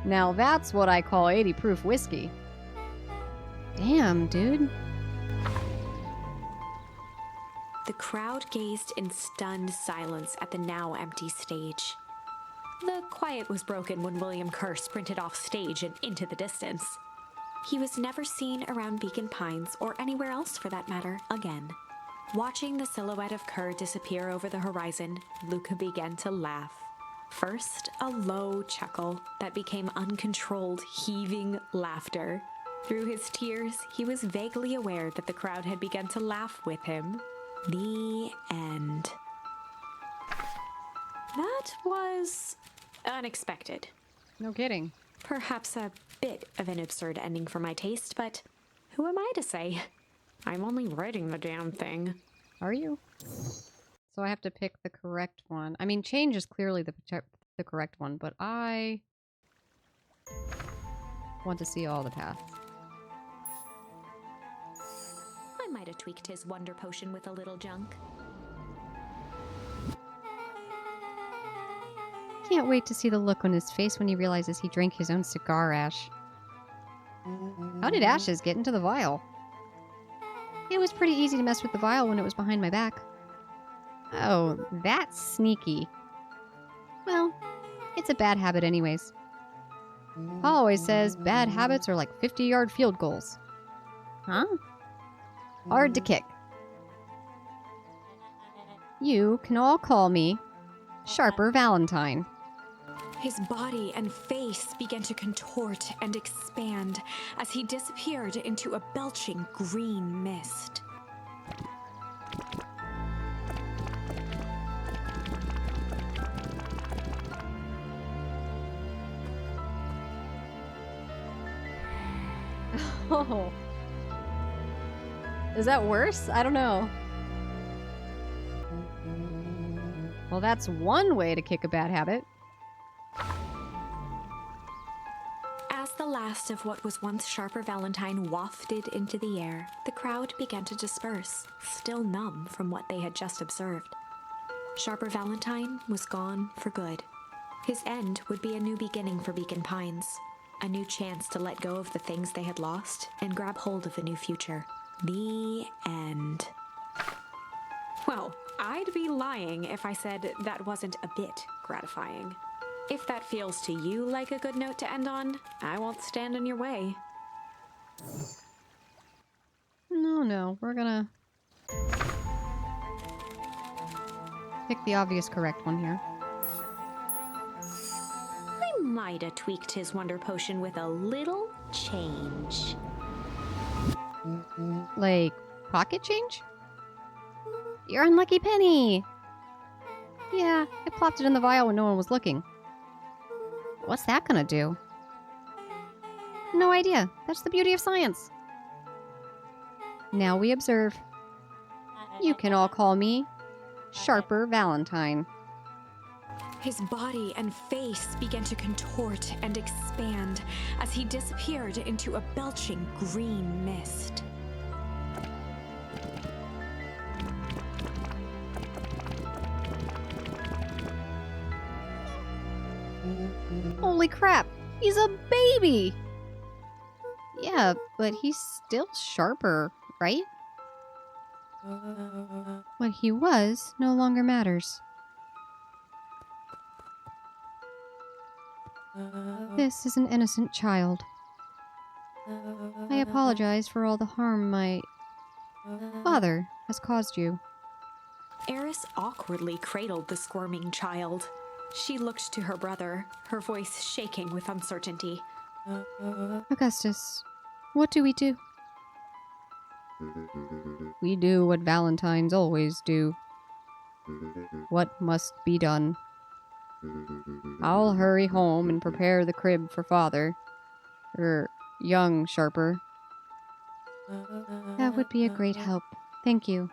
Now that's what I call 80 proof whiskey. Damn, dude. The crowd gazed in stunned silence at the now empty stage. The quiet was broken when William Kerr sprinted off stage and into the distance. He was never seen around Beacon Pines, or anywhere else for that matter, again. Watching the silhouette of Kerr disappear over the horizon, Luka began to laugh. First, a low chuckle that became uncontrolled, heaving laughter. Through his tears, he was vaguely aware that the crowd had begun to laugh with him. The end. That was unexpected. No kidding. Perhaps a bit of an absurd ending for my taste, but who am I to say? I'm only writing the damn thing. Are you? So I have to pick the correct one. I mean, change is clearly the correct one, but I want to see all the paths. I might have tweaked his wonder potion with a little junk. Can't wait to see the look on his face when he realizes he drank his own cigar ash. How did ashes get into the vial? It was pretty easy to mess with the vial when it was behind my back. Oh, that's sneaky. Well, it's a bad habit anyways. Paul always says bad habits are like 50-yard field goals. Huh? Hard to kick. You can all call me Sharper Valentine. His body and face began to contort and expand as he disappeared into a belching green mist. Oh. Is that worse? I don't know. Well, that's one way to kick a bad habit. As the last of what was once Sharper Valentine wafted into the air, the crowd began to disperse, still numb from what they had just observed. Sharper Valentine was gone for good. His end would be a new beginning for Beacon Pines, a new chance to let go of the things they had lost and grab hold of a new future. The end. Well, I'd be lying if I said that wasn't a bit gratifying. If that feels to you like a good note to end on, I won't stand in your way. No, we're gonna pick the obvious correct one here. I might have tweaked his wonder potion with a little change. Like, pocket change? Your unlucky penny! Yeah, I plopped it in the vial when no one was looking. What's that gonna do? No idea. That's the beauty of science. Now we observe. You can all call me Sharper Valentine. His body and face began to contort and expand as he disappeared into a belching green mist. Holy crap! He's a baby! Yeah, but he's still Sharper, right? What he was no longer matters. This is an innocent child. I apologize for all the harm my father has caused you. Eris awkwardly cradled the squirming child. She looked to her brother, her voice shaking with uncertainty. Augustus, what do we do? We do what Valentines always do. What must be done. I'll hurry home and prepare the crib for father. Young Sharper. That would be a great help. Thank you.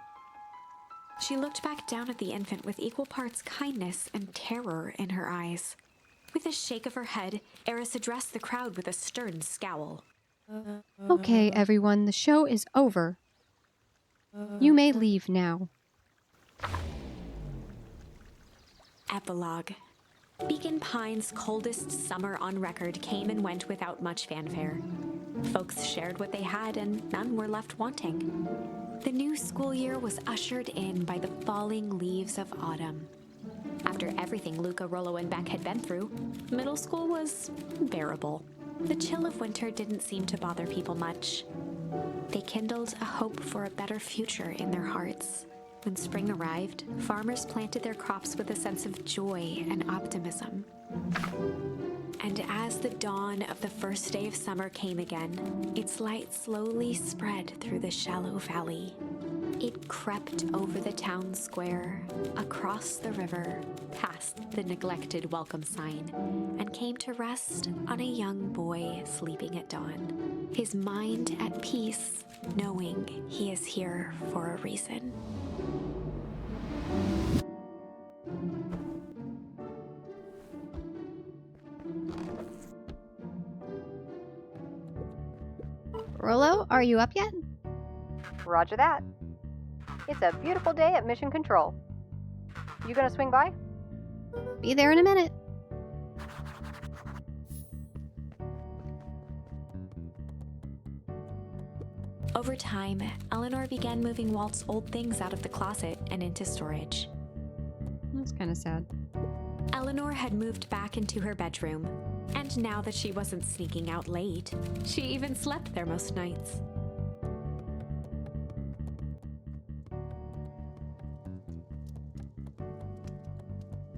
She looked back down at the infant with equal parts kindness and terror in her eyes. With a shake of her head, Eris addressed the crowd with a stern scowl. Okay, everyone, the show is over. You may leave now. Epilogue. Beacon Pines' coldest summer on record came and went without much fanfare. Folks shared what they had, and none were left wanting. The new school year was ushered in by the falling leaves of autumn. After everything Luka, Rollo, and Beck had been through, middle school was bearable. The chill of winter didn't seem to bother people much. They kindled a hope for a better future in their hearts. When spring arrived, farmers planted their crops with a sense of joy and optimism. And as the dawn of the first day of summer came again, its light slowly spread through the shallow valley. It crept over the town square, across the river, past the neglected welcome sign, and came to rest on a young boy sleeping at dawn, his mind at peace, knowing he is here for a reason. Rollo, are you up yet? Roger that. It's a beautiful day at Mission Control. You gonna swing by? Be there in a minute. Over time, Eleanor began moving Walt's old things out of the closet and into storage. That's kind of sad. Eleanor had moved back into her bedroom, and now that she wasn't sneaking out late, she even slept there most nights.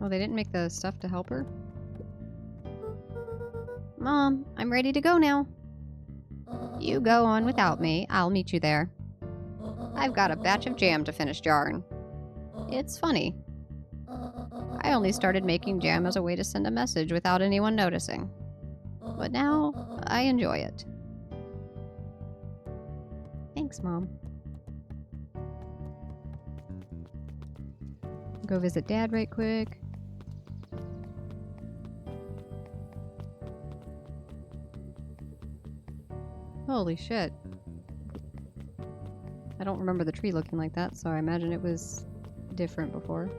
Oh, they didn't make the stuff to help her? Mom, I'm ready to go now. You go on without me. I'll meet you there. I've got a batch of jam to finish jarring. It's funny. I only started making jam as a way to send a message without anyone noticing. But now, I enjoy it. Thanks, Mom. Go visit Dad right quick. Holy shit. I don't remember the tree looking like that, so I imagine it was different before.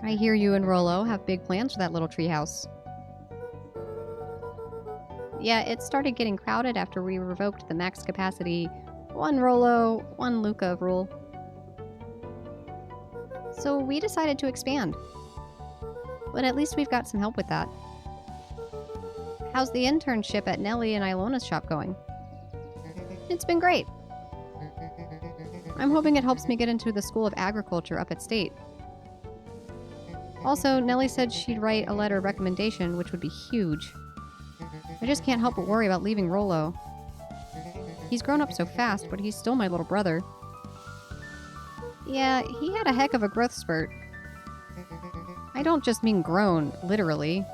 I hear you and Rollo have big plans for that little treehouse. Yeah, it started getting crowded after we revoked the max capacity, one Rollo, one Luka rule. So we decided to expand. But at least we've got some help with that. How's the internship at Nellie and Ilona's shop going? It's been great. I'm hoping it helps me get into the School of Agriculture up at State. Also, Nellie said she'd write a letter of recommendation, which would be huge. I just can't help but worry about leaving Rollo. He's grown up so fast, but he's still my little brother. Yeah, he had a heck of a growth spurt. I don't just mean grown, literally.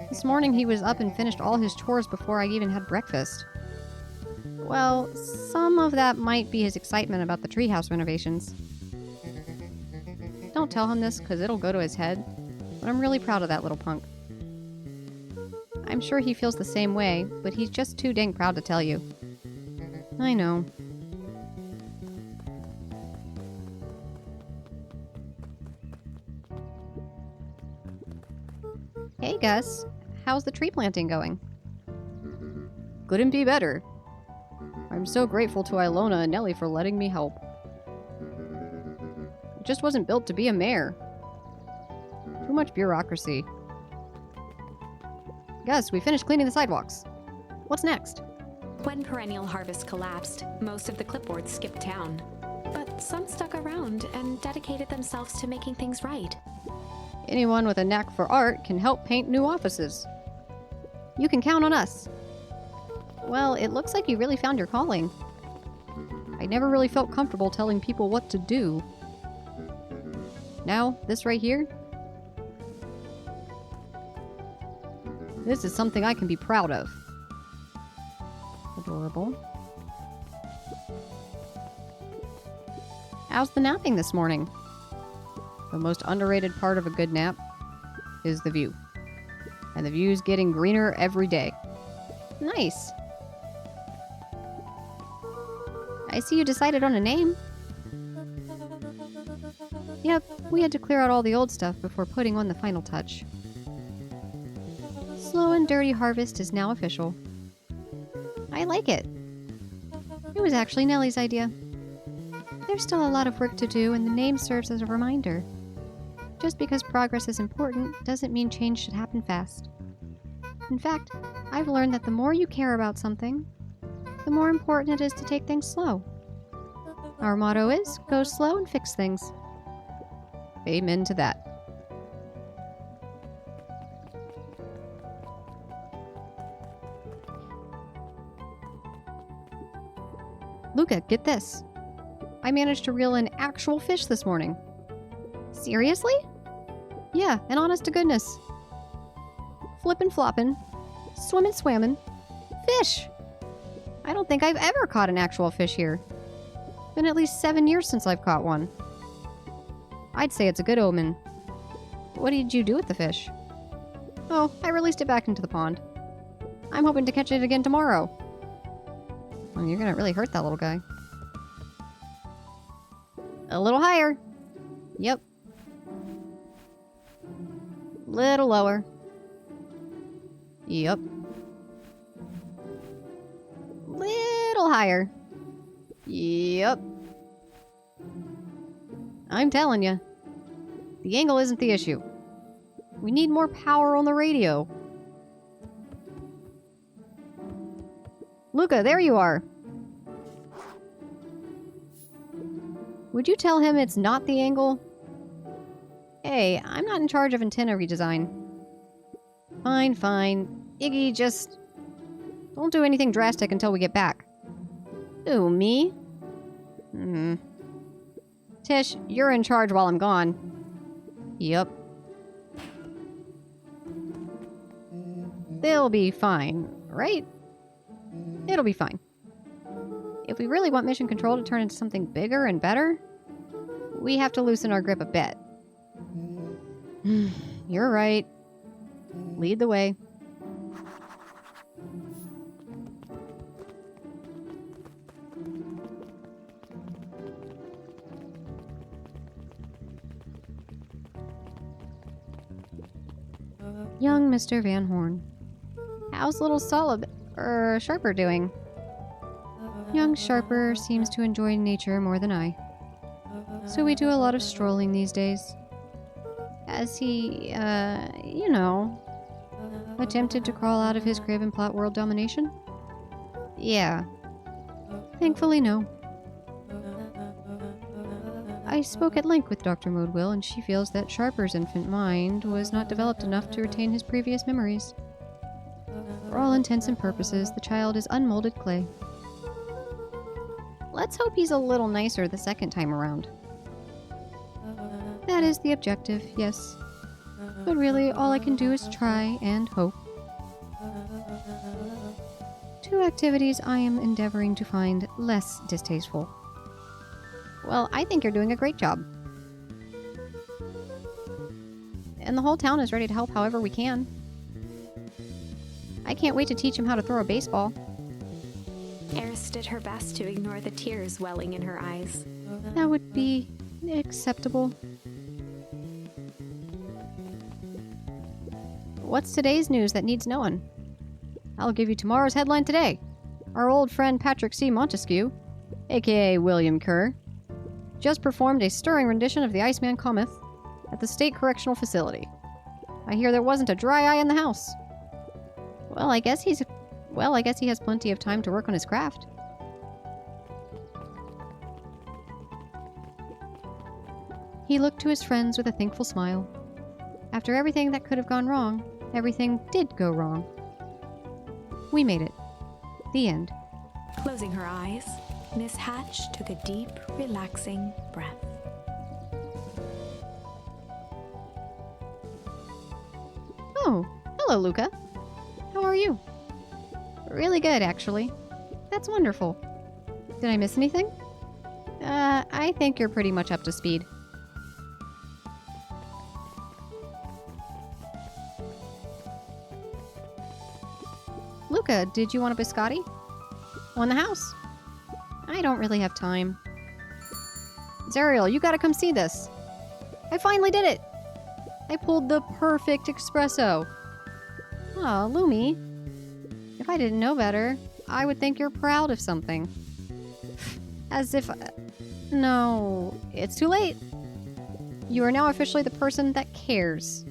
This morning he was up and finished all his chores before I even had breakfast. Well, some of that might be his excitement about the treehouse renovations. Don't tell him this, because it'll go to his head, but I'm really proud of that little punk. I'm sure he feels the same way, but he's just too dang proud to tell you. I know. Hey, Gus. How's the tree planting going? Couldn't be better. I'm so grateful to Ilona and Nellie for letting me help. I just wasn't built to be a mayor. Too much bureaucracy. Gus, we finished cleaning the sidewalks. What's next? When Perennial Harvest collapsed, most of the clipboards skipped town. But some stuck around and dedicated themselves to making things right. Anyone with a knack for art can help paint new offices. You can count on us. Well, it looks like you really found your calling. I never really felt comfortable telling people what to do. Now, this right here? This is something I can be proud of. Adorable. How's the napping this morning? The most underrated part of a good nap is the view. And the view's getting greener every day. Nice. I see you decided on a name. Yep, we had to clear out all the old stuff before putting on the final touch. Slow and Dirty Harvest is now official. I like it. It was actually Nellie's idea. There's still a lot of work to do, and the name serves as a reminder. Just because progress is important doesn't mean change should happen fast. In fact, I've learned that the more you care about something, the more important it is to take things slow. Our motto is, go slow and fix things. Amen to that. Luka, get this. I managed to reel in actual fish this morning. Seriously? Yeah, and honest to goodness. Flippin' floppin', swimmin' swammin', fish! I don't think I've ever caught an actual fish here. Been at least 7 years since I've caught one. I'd say it's a good omen. What did you do with the fish? Oh, I released it back into the pond. I'm hoping to catch it again tomorrow. Well, you're gonna really hurt that little guy. A little higher. Yep. Little lower. Yep. Little higher. Yep. I'm telling you, the angle isn't the issue. We need more power on the radio. Luka, there you are. Would you tell him it's not the angle? Hey, I'm not in charge of antenna redesign. Fine, fine. Iggy, just don't do anything drastic until we get back. Who, me? Tish, you're in charge while I'm gone. Yep. They'll be fine, right? It'll be fine. If we really want Mission Control to turn into something bigger and better, we have to loosen our grip a bit. You're right. Lead the way. Young Mr. Van Horn. How's little Sharper doing? Young Sharper seems to enjoy nature more than I. So we do a lot of strolling these days. As he, attempted to crawl out of his crib and plot world domination? Yeah. Thankfully, no. I spoke at length with Dr. Modewell, and she feels that Sharper's infant mind was not developed enough to retain his previous memories. For all intents and purposes, the child is unmolded clay. Let's hope he's a little nicer the second time around. That is the objective, yes. But really, all I can do is try and hope. 2 activities I am endeavoring to find less distasteful. Well, I think you're doing a great job. And the whole town is ready to help however we can. I can't wait to teach him how to throw a baseball. Eris did her best to ignore the tears welling in her eyes. That would be acceptable. What's today's news that needs knowing? I'll give you tomorrow's headline today. Our old friend Patrick C. Montesquieu, aka William Kerr, just performed a stirring rendition of The Iceman Cometh at the State Correctional Facility. I hear there wasn't a dry eye in the house. Well, I guess he has plenty of time to work on his craft. He looked to his friends with a thankful smile. After everything that could have gone wrong, everything did go wrong. We made it. The end. Closing her eyes, Miss Hatch took a deep, relaxing breath. Oh, hello, Luka. How are you? Really good, actually. That's wonderful. Did I miss anything? I think you're pretty much up to speed. Luka, did you want a biscotti? On the house? I don't really have time. Zariel, you gotta come see this. I finally did it! I pulled the perfect espresso. Oh, Lumi. If I didn't know better, I would think you're proud of something. As if... No, it's too late. You are now officially the person that cares.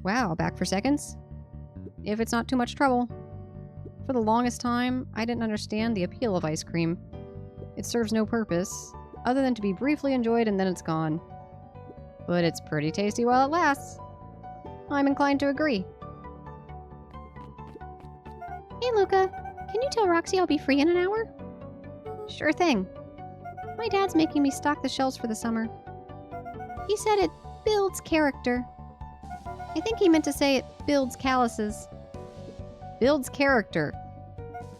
Wow, back for seconds? If it's not too much trouble. For the longest time, I didn't understand the appeal of ice cream. It serves no purpose, other than to be briefly enjoyed and then it's gone. But it's pretty tasty while it lasts. I'm inclined to agree. Hey Luka, can you tell Roxy I'll be free in an hour? Sure thing. My dad's making me stock the shelves for the summer. He said it builds character. I think he meant to say it builds calluses. Builds character.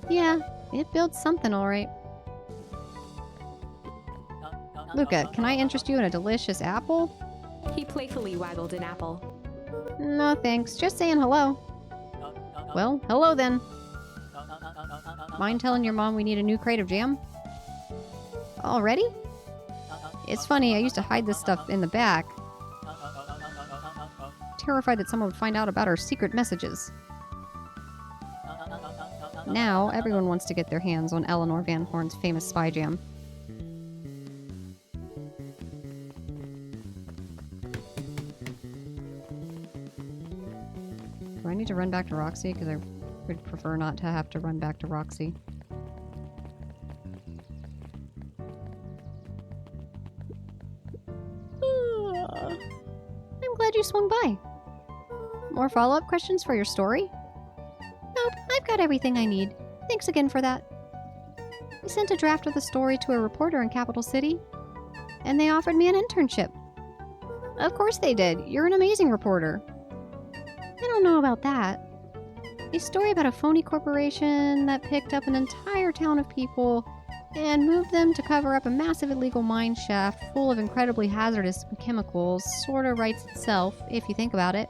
Yeah, it builds something alright. Luka, can I interest you in a delicious apple? He playfully waggled an apple. No thanks, just saying hello. Well, hello then. Mind telling your mom we need a new crate of jam? Already? It's funny, I used to hide this stuff in the back. Terrified that someone would find out about our secret messages. Now, everyone wants to get their hands on Eleanor Van Horn's famous spy jam. Do I need to run back to Roxy? Because I would prefer not to have to run back to Roxy. I'm glad you swung by. More follow-up questions for your story? Nope, I've got everything I need. Thanks again for that. I sent a draft of the story to a reporter in Capital City, and they offered me an internship. Of course they did. You're an amazing reporter. I don't know about that. A story about a phony corporation that picked up an entire town of people and moved them to cover up a massive illegal mine shaft full of incredibly hazardous chemicals sort of writes itself, if you think about it.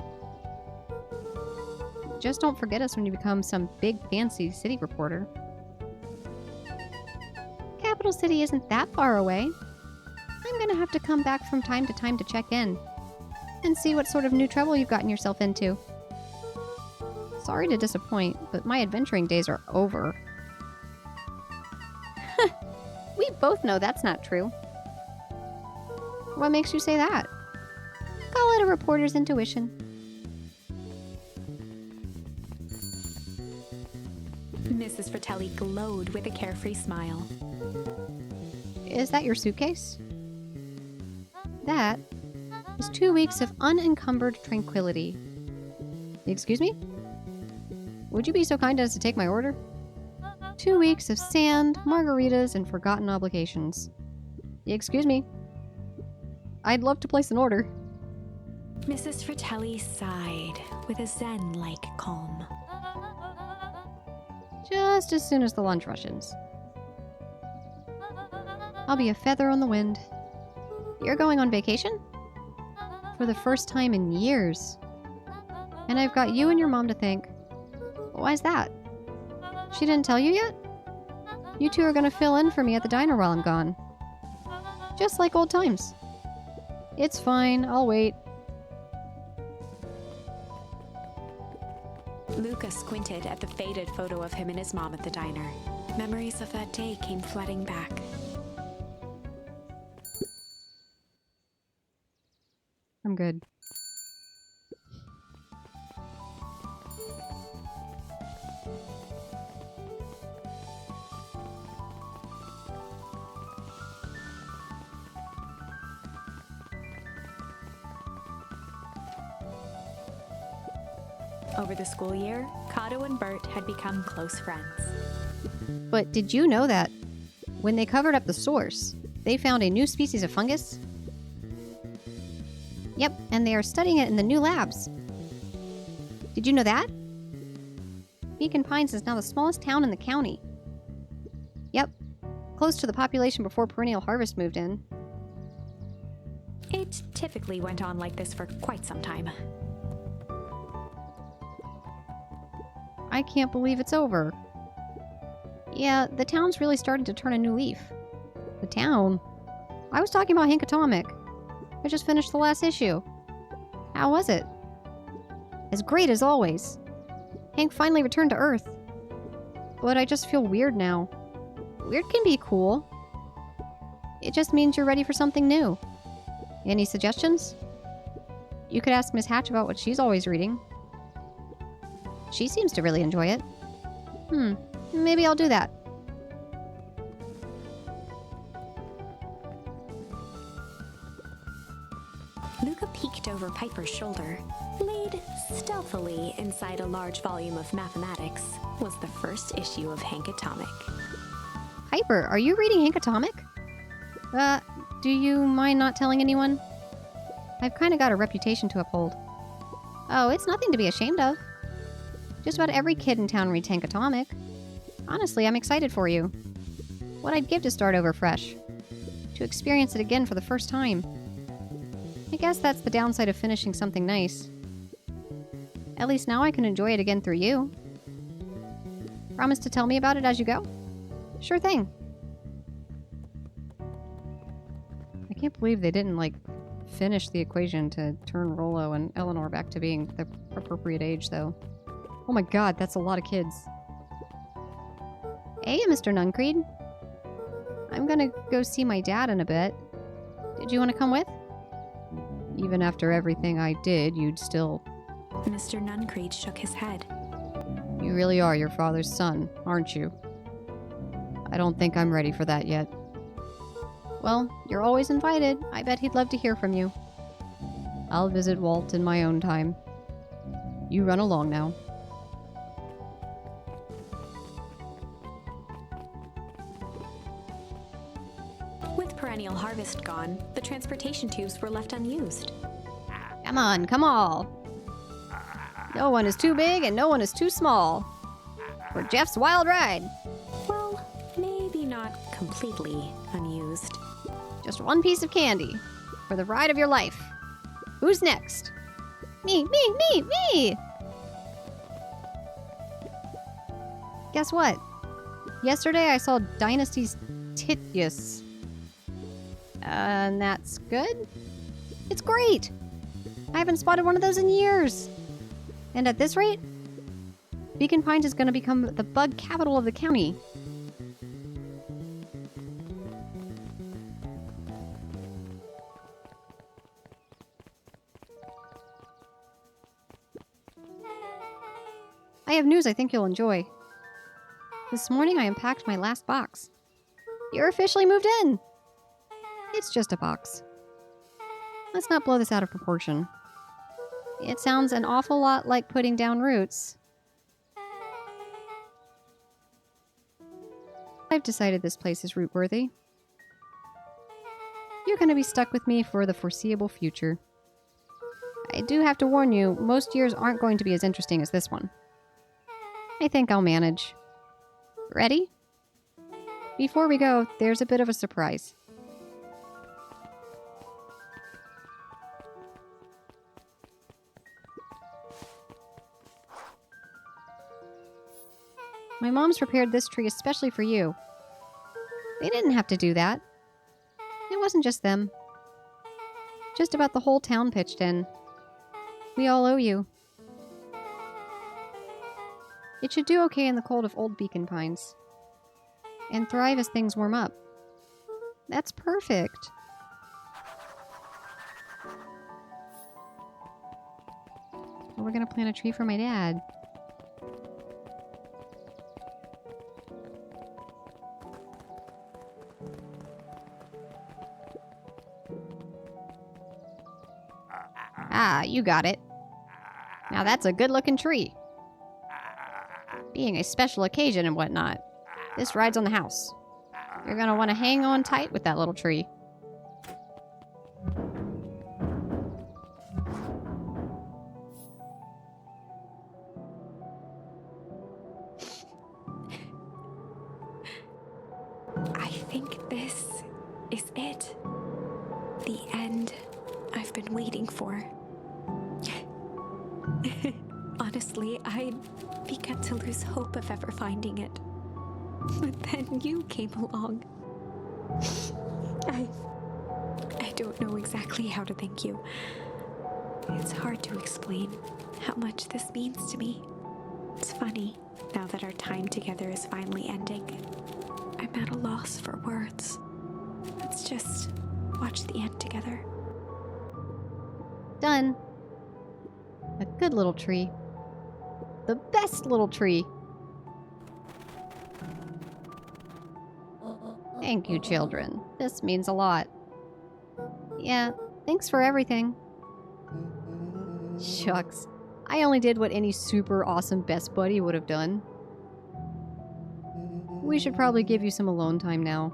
Just don't forget us when you become some big fancy city reporter. Capital City isn't that far away. I'm gonna have to come back from time to time to check in and see what sort of new trouble you've gotten yourself into. Sorry to disappoint, but my adventuring days are over. We both know that's not true. What makes you say that? Call it a reporter's intuition. Mrs. Fratelli glowed with a carefree smile. Is that your suitcase? That is 2 weeks of unencumbered tranquility. Excuse me? Would you be so kind as to take my order? 2 weeks of sand, margaritas, and forgotten obligations. Excuse me. I'd love to place an order. Mrs. Fratelli sighed with a zen-like calm. Just as soon as the lunch rushes. I'll be a feather on the wind. You're going on vacation? For the first time in years. And I've got you and your mom to thank. Why's that? She didn't tell you yet? You two are gonna fill in for me at the diner while I'm gone. Just like old times. It's fine, I'll wait. Luka squinted at the faded photo of him and his mom at the diner. Memories of that day came flooding back. I'm good. Over the school year, Kato and Bert had become close friends. But did you know that when they covered up the source, they found a new species of fungus? Yep, and they are studying it in the new labs. Did you know that? Beacon Pines is now the smallest town in the county. Yep, close to the population before Perennial Harvest moved in. It typically went on like this for quite some time. I can't believe it's over. Yeah, the town's really starting to turn a new leaf. The town? I was talking about Hank Atomic. I just finished the last issue. How was it? As great as always. Hank finally returned to Earth. But I just feel weird now. Weird can be cool. It just means you're ready for something new. Any suggestions? You could ask Miss Hatch about what she's always reading. She seems to really enjoy it. Maybe I'll do that. Luka peeked over Piper's shoulder. Laid stealthily inside a large volume of mathematics was the first issue of Hank Atomic. Piper, are you reading Hank Atomic? Do you mind not telling anyone? I've kind of got a reputation to uphold. Oh, it's nothing to be ashamed of. Just about every kid in town reads Hank Atomic. Honestly, I'm excited for you. What I'd give to start over fresh. To experience it again for the first time. I guess that's the downside of finishing something nice. At least now I can enjoy it again through you. Promise to tell me about it as you go? Sure thing. I can't believe they didn't, finish the equation to turn Rollo and Eleanor back to being the appropriate age, though. Oh my god, that's a lot of kids. Hey, Mr. Nuncreed. I'm gonna go see my dad in a bit. Did you want to come with? Even after everything I did, you'd still... Mr. Nuncreed shook his head. You really are your father's son, aren't you? I don't think I'm ready for that yet. Well, you're always invited. I bet he'd love to hear from you. I'll visit Walt in my own time. You run along now. With Perennial Harvest gone, the transportation tubes were left unused. Come on, come all. No one is too big and no one is too small. For Jeff's wild ride. Well, maybe not completely unused. Just one piece of candy. For the ride of your life. Who's next? Me! Guess what? Yesterday I saw Dynasty's Titius. And that's good? It's great! I haven't spotted one of those in years. And at this rate, Beacon Pines is going to become the bug capital of the county. I have news I think you'll enjoy. This morning I unpacked my last box. You're officially moved in! It's just a box. Let's not blow this out of proportion. It sounds an awful lot like putting down roots. I've decided this place is root-worthy. You're going to be stuck with me for the foreseeable future. I do have to warn you, most years aren't going to be as interesting as this one. I think I'll manage. Ready? Before we go, there's a bit of a surprise. My mom's prepared this tree especially for you. They didn't have to do that. It wasn't just them. Just about the whole town pitched in. We all owe you. It should do okay in the cold of old Beacon Pines. And thrive as things warm up. That's perfect. Well, we're gonna plant a tree for my dad. Ah, you got it. Now that's a good-looking tree. Being a special occasion and whatnot, this rides on the house. You're gonna want to hang on tight with that little tree. This is it. The end I've been waiting for. Honestly, I'd begun to lose hope of ever finding it. But then you came along. I don't know exactly how to thank you. It's hard to explain how much this means to me. It's funny, now that our time together is finally ending. I'm at a loss for words. Let's just watch the end together. Done. A good little tree. The best little tree. Thank you, children. This means a lot. Yeah, thanks for everything. Shucks. I only did what any super awesome best buddy would have done. We should probably give you some alone time now.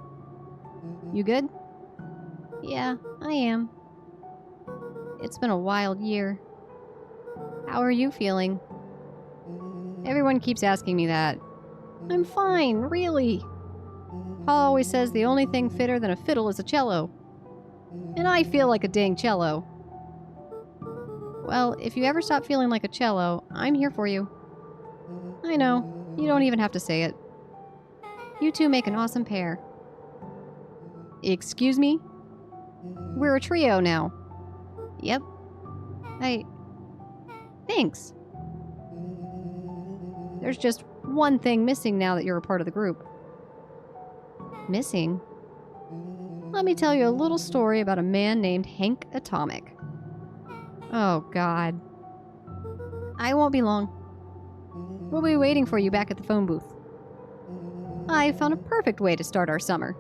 You good? Yeah, I am. It's been a wild year. How are you feeling? Everyone keeps asking me that. I'm fine, really. Paul always says the only thing fitter than a fiddle is a cello. And I feel like a dang cello. Well, if you ever stop feeling like a cello, I'm here for you. I know, you don't even have to say it. You two make an awesome pair. Excuse me? We're a trio now. Yep. Thanks. There's just one thing missing now that you're a part of the group. Missing? Let me tell you a little story about a man named Hank Atomic. Oh, God. I won't be long. We'll be waiting for you back at the phone booth. I found a perfect way to start our summer.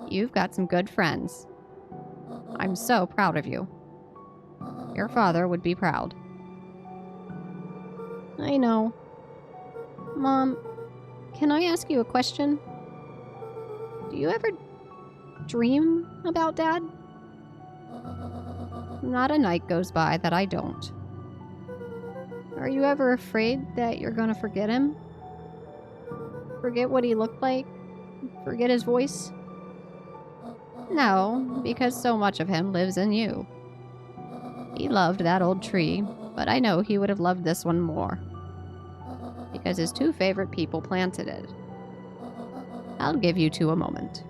You've got some good friends. I'm so proud of you. Your father would be proud. I know. Mom, can I ask you a question? Do you ever dream about Dad? Not a night goes by that I don't. Are you ever afraid that you're gonna forget him? Forget what he looked like? Forget his voice? No, because so much of him lives in you. He loved that old tree, but I know he would have loved this one more. Because his two favorite people planted it. I'll give you two a moment.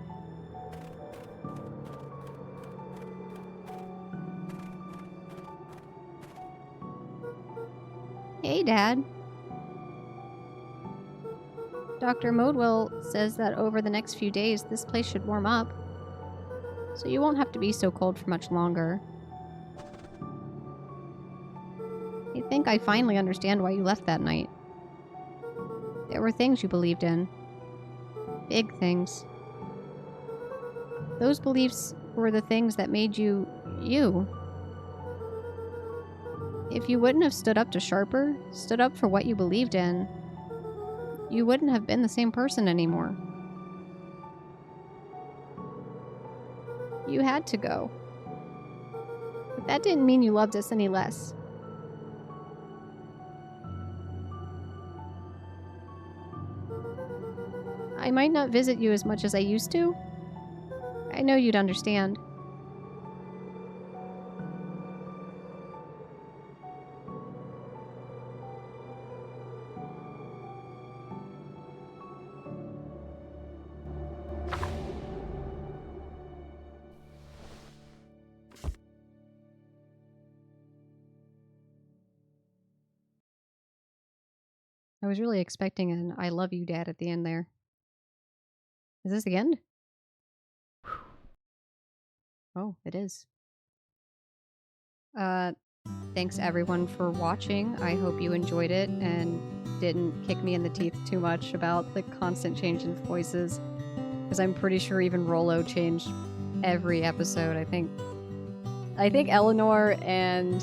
Hey, Dad. Dr. Modwell says that over the next few days, this place should warm up. So you won't have to be so cold for much longer. I think I finally understand why you left that night. There were things you believed in. Big things. Those beliefs were the things that made you, you. If you wouldn't have stood up to Sharper, stood up for what you believed in, you wouldn't have been the same person anymore. You had to go. But that didn't mean you loved us any less. I might not visit you as much as I used to. I know you'd understand. I was really expecting an I love you, Dad, at the end there. Is this the end? Oh, it is. Thanks everyone for watching. I hope you enjoyed it and didn't kick me in the teeth too much about the constant change in voices. Because I'm pretty sure even Rollo changed every episode. I think Eleanor and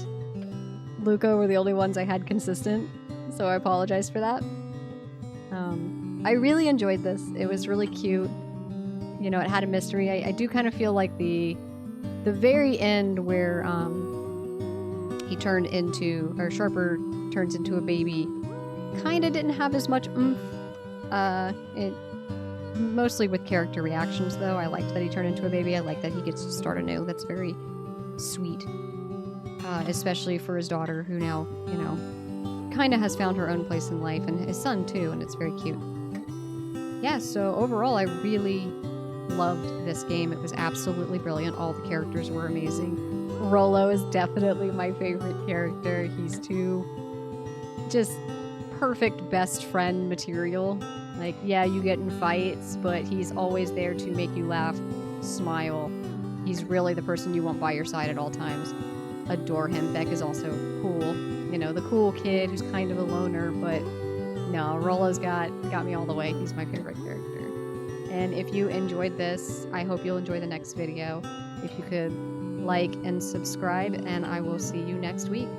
Luka were the only ones I had consistent, so I apologize for that. I really enjoyed this. It was really cute. You know, it had a mystery. I do kind of feel like the very end where he turned into, or Sharper turns into a baby, kind of didn't have as much oomph. Mostly with character reactions, though. I liked that he turned into a baby. I like that he gets to start anew. That's very sweet. Especially for his daughter, who now, you know, kind of has found her own place in life, and his son, too, and it's very cute. Yeah, so overall, I really loved this game. It was absolutely brilliant. All the characters were amazing. Rollo is definitely my favorite character. He's too just perfect best friend material. Like, yeah, you get in fights, but he's always there to make you laugh, smile. He's really the person you want by your side at all times. Adore him. Beck is also cool. You know, the cool kid who's kind of a loner, but no, Rollo's got me all the way. He's my favorite character. And if you enjoyed this, I hope you'll enjoy the next video. If you could like and subscribe, and I will see you next week.